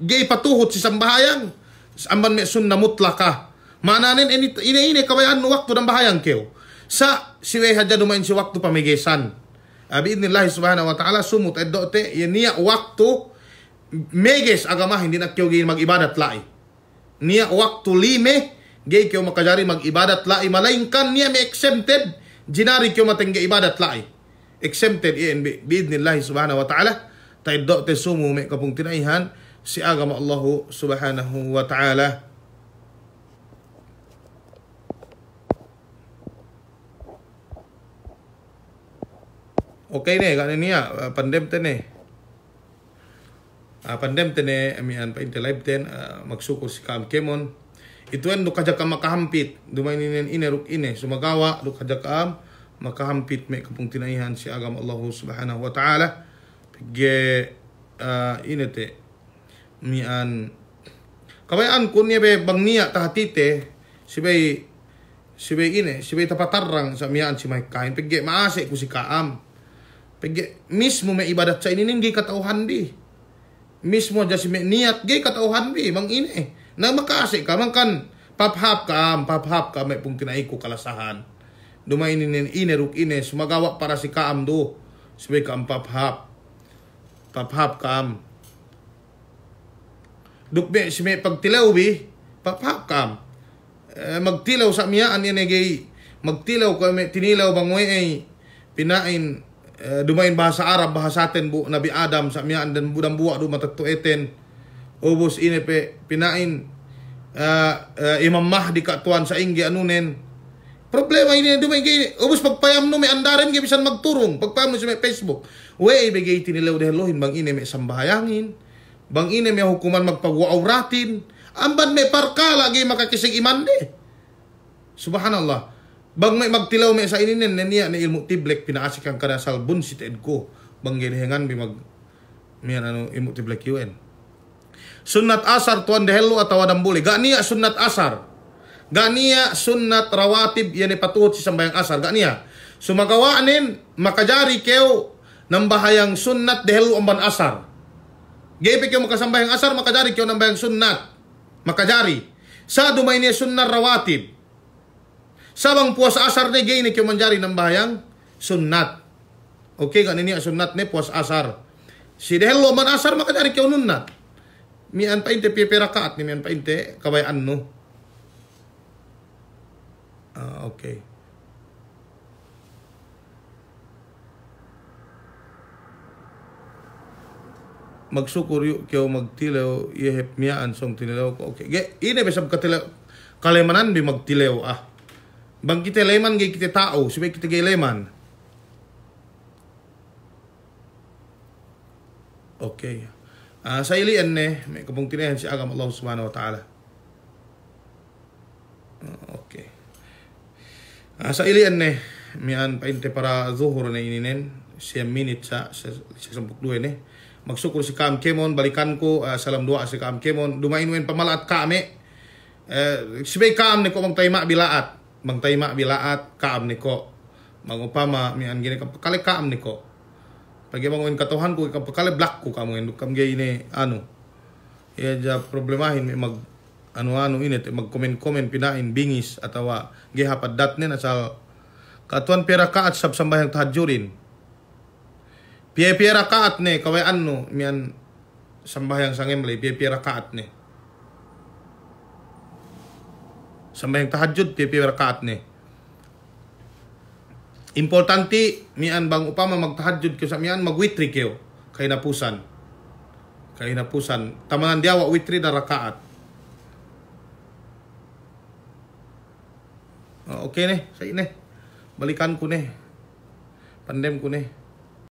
gay patuhod si sambahayang amban me sunnah mutlakah. Mananen ini kawayan waktu ng bahayang kyo. Sa siwe hadya dumain si waktu pamigesan. Biidnillah subhanahu wa ta'ala sumut eddote yan niya waktu meges agama hindi na kyo gay mag-ibadat lai. Niya waktu lime gay kyo makajari mag-ibadat lai. Malaingkan niya may exempted. Jinari kyo matengge ibadat lai. Exempted iyan biidnillah subhanahu wa ta'ala. Taiddote sumu may kapung tinaihan si agama Allah subhanahu wa ta'ala. Okay ne, kanin niya, pandem tene. Pandem tene, amian pa inte live ten, magsuko si Kaam Kemon. Ituan do kajak ka makahampit, dumainin ineruk ine, sumagawa, do kajak ka makahampit, may kapung tinaihan si agama Allah subhanahu wa ta'ala. Pige, inete, mian, kawayan kun niya be bang niya tahatite, sibay tapatarang sa mian si may kain, pige maase ko si Kaam. Pege mismo may ibadat sa ininin gay katauhan di. Mismo dya si may niyat gay katauhan di mang ine. Na makasi ka man kan paphap ka may pung tinaiko kalasahan. Dumainin ineruk ine sumagawa para si Kaam do. Sabay Kaam paphap Kaam. Dukbe si may pagtilaw bi paphap Kaam. Magtilaw sa miyaan yan gay magtilaw ko may tinilaw bangoy ay pinain dumain bahasa Arab, bahasa atin bu Nabi Adam sa miyaan dan budang buwa do matatueten. Ubos inepe pinain Imam Mahdi katuan sa inggi anunen. Problema ini dumain gay ubos pagpayam no may andaran gay bisan magturong pagpayam no sa may Facebook. Wey bigay tinilaw dehelohin bang ine may sambahayangin. Bang ine may hukuman magpagwaawratin. Amban may parkala gay makakisig imande. Subhanallah. Bang may magtilaw may sa ininin niya na ilmu tiblek pinaasik ang kanasal bunsit ko bang ginihingan bi mag miyan ilmu tiblek yun. Sunnat asar tuan dehelo atawa dambuli. Ganiya sunnat asar. Ganiya sunnat rawatib yan ipatuhod si sambayang asar. Ganiya. Sumagawaanin makajari keo ng bahayang sunnat dehelo amban asar. Gaypi keo makasambayang asar makajari keo ng bahayang sunnat. Makajari. Sa dumay niya sunnat rawatib. Sabang puas asar ne gay ni kyo manjari ng bahayang sunnat. Okay, ganin niya sunnat ne puas asar. Si dehelo man asar makadari kyo nunnat. Mian pa inte pipirakaat ni mian pa inte kabayan no. Okay. Magsukur yu kyo magtilaw yehep miyaan song tinilaw ko. Okay. Ine besab katilaw kalemanan bi magtilaw Bang kita leman gay kita tao, subay kita gay leman. Okay. Sa ilian ne, may kapong tinahan si agam Allah subhanahu wa ta'ala. Okay. Sa ilian ne, mian painte para zuhur na ininen, siyam minute sa sampukduwe ne. Magsukur si Kaam Kemon, balikan ko, salam doa si Kaam Kemon, dumainwen pamalaat kami. Subay Kaam ne ko magtayma bilaat. Mangtayma bilaat Kaam niko mangupama mian gini kapakali Kaam niko pagi manguin katuhan ko kapakali black ko kamu kam gay ini ya ja problemahin may mag ano ini mag komen pinain bingis atawa gay hapadat nin asal katuan pera kaat sab sambayang tahadjurin pera kaat ne kaway mian sambayang sangemlay pera kaat ne sambayang tahajud pipi rakaat ni. Importante mian bang upama magtahajud kyo sa mian magwitri kyo kay napusan. Tamanan diawa witri na rakaat. Okay ne, sa ine. balikan ku nih. Pandem ku nih.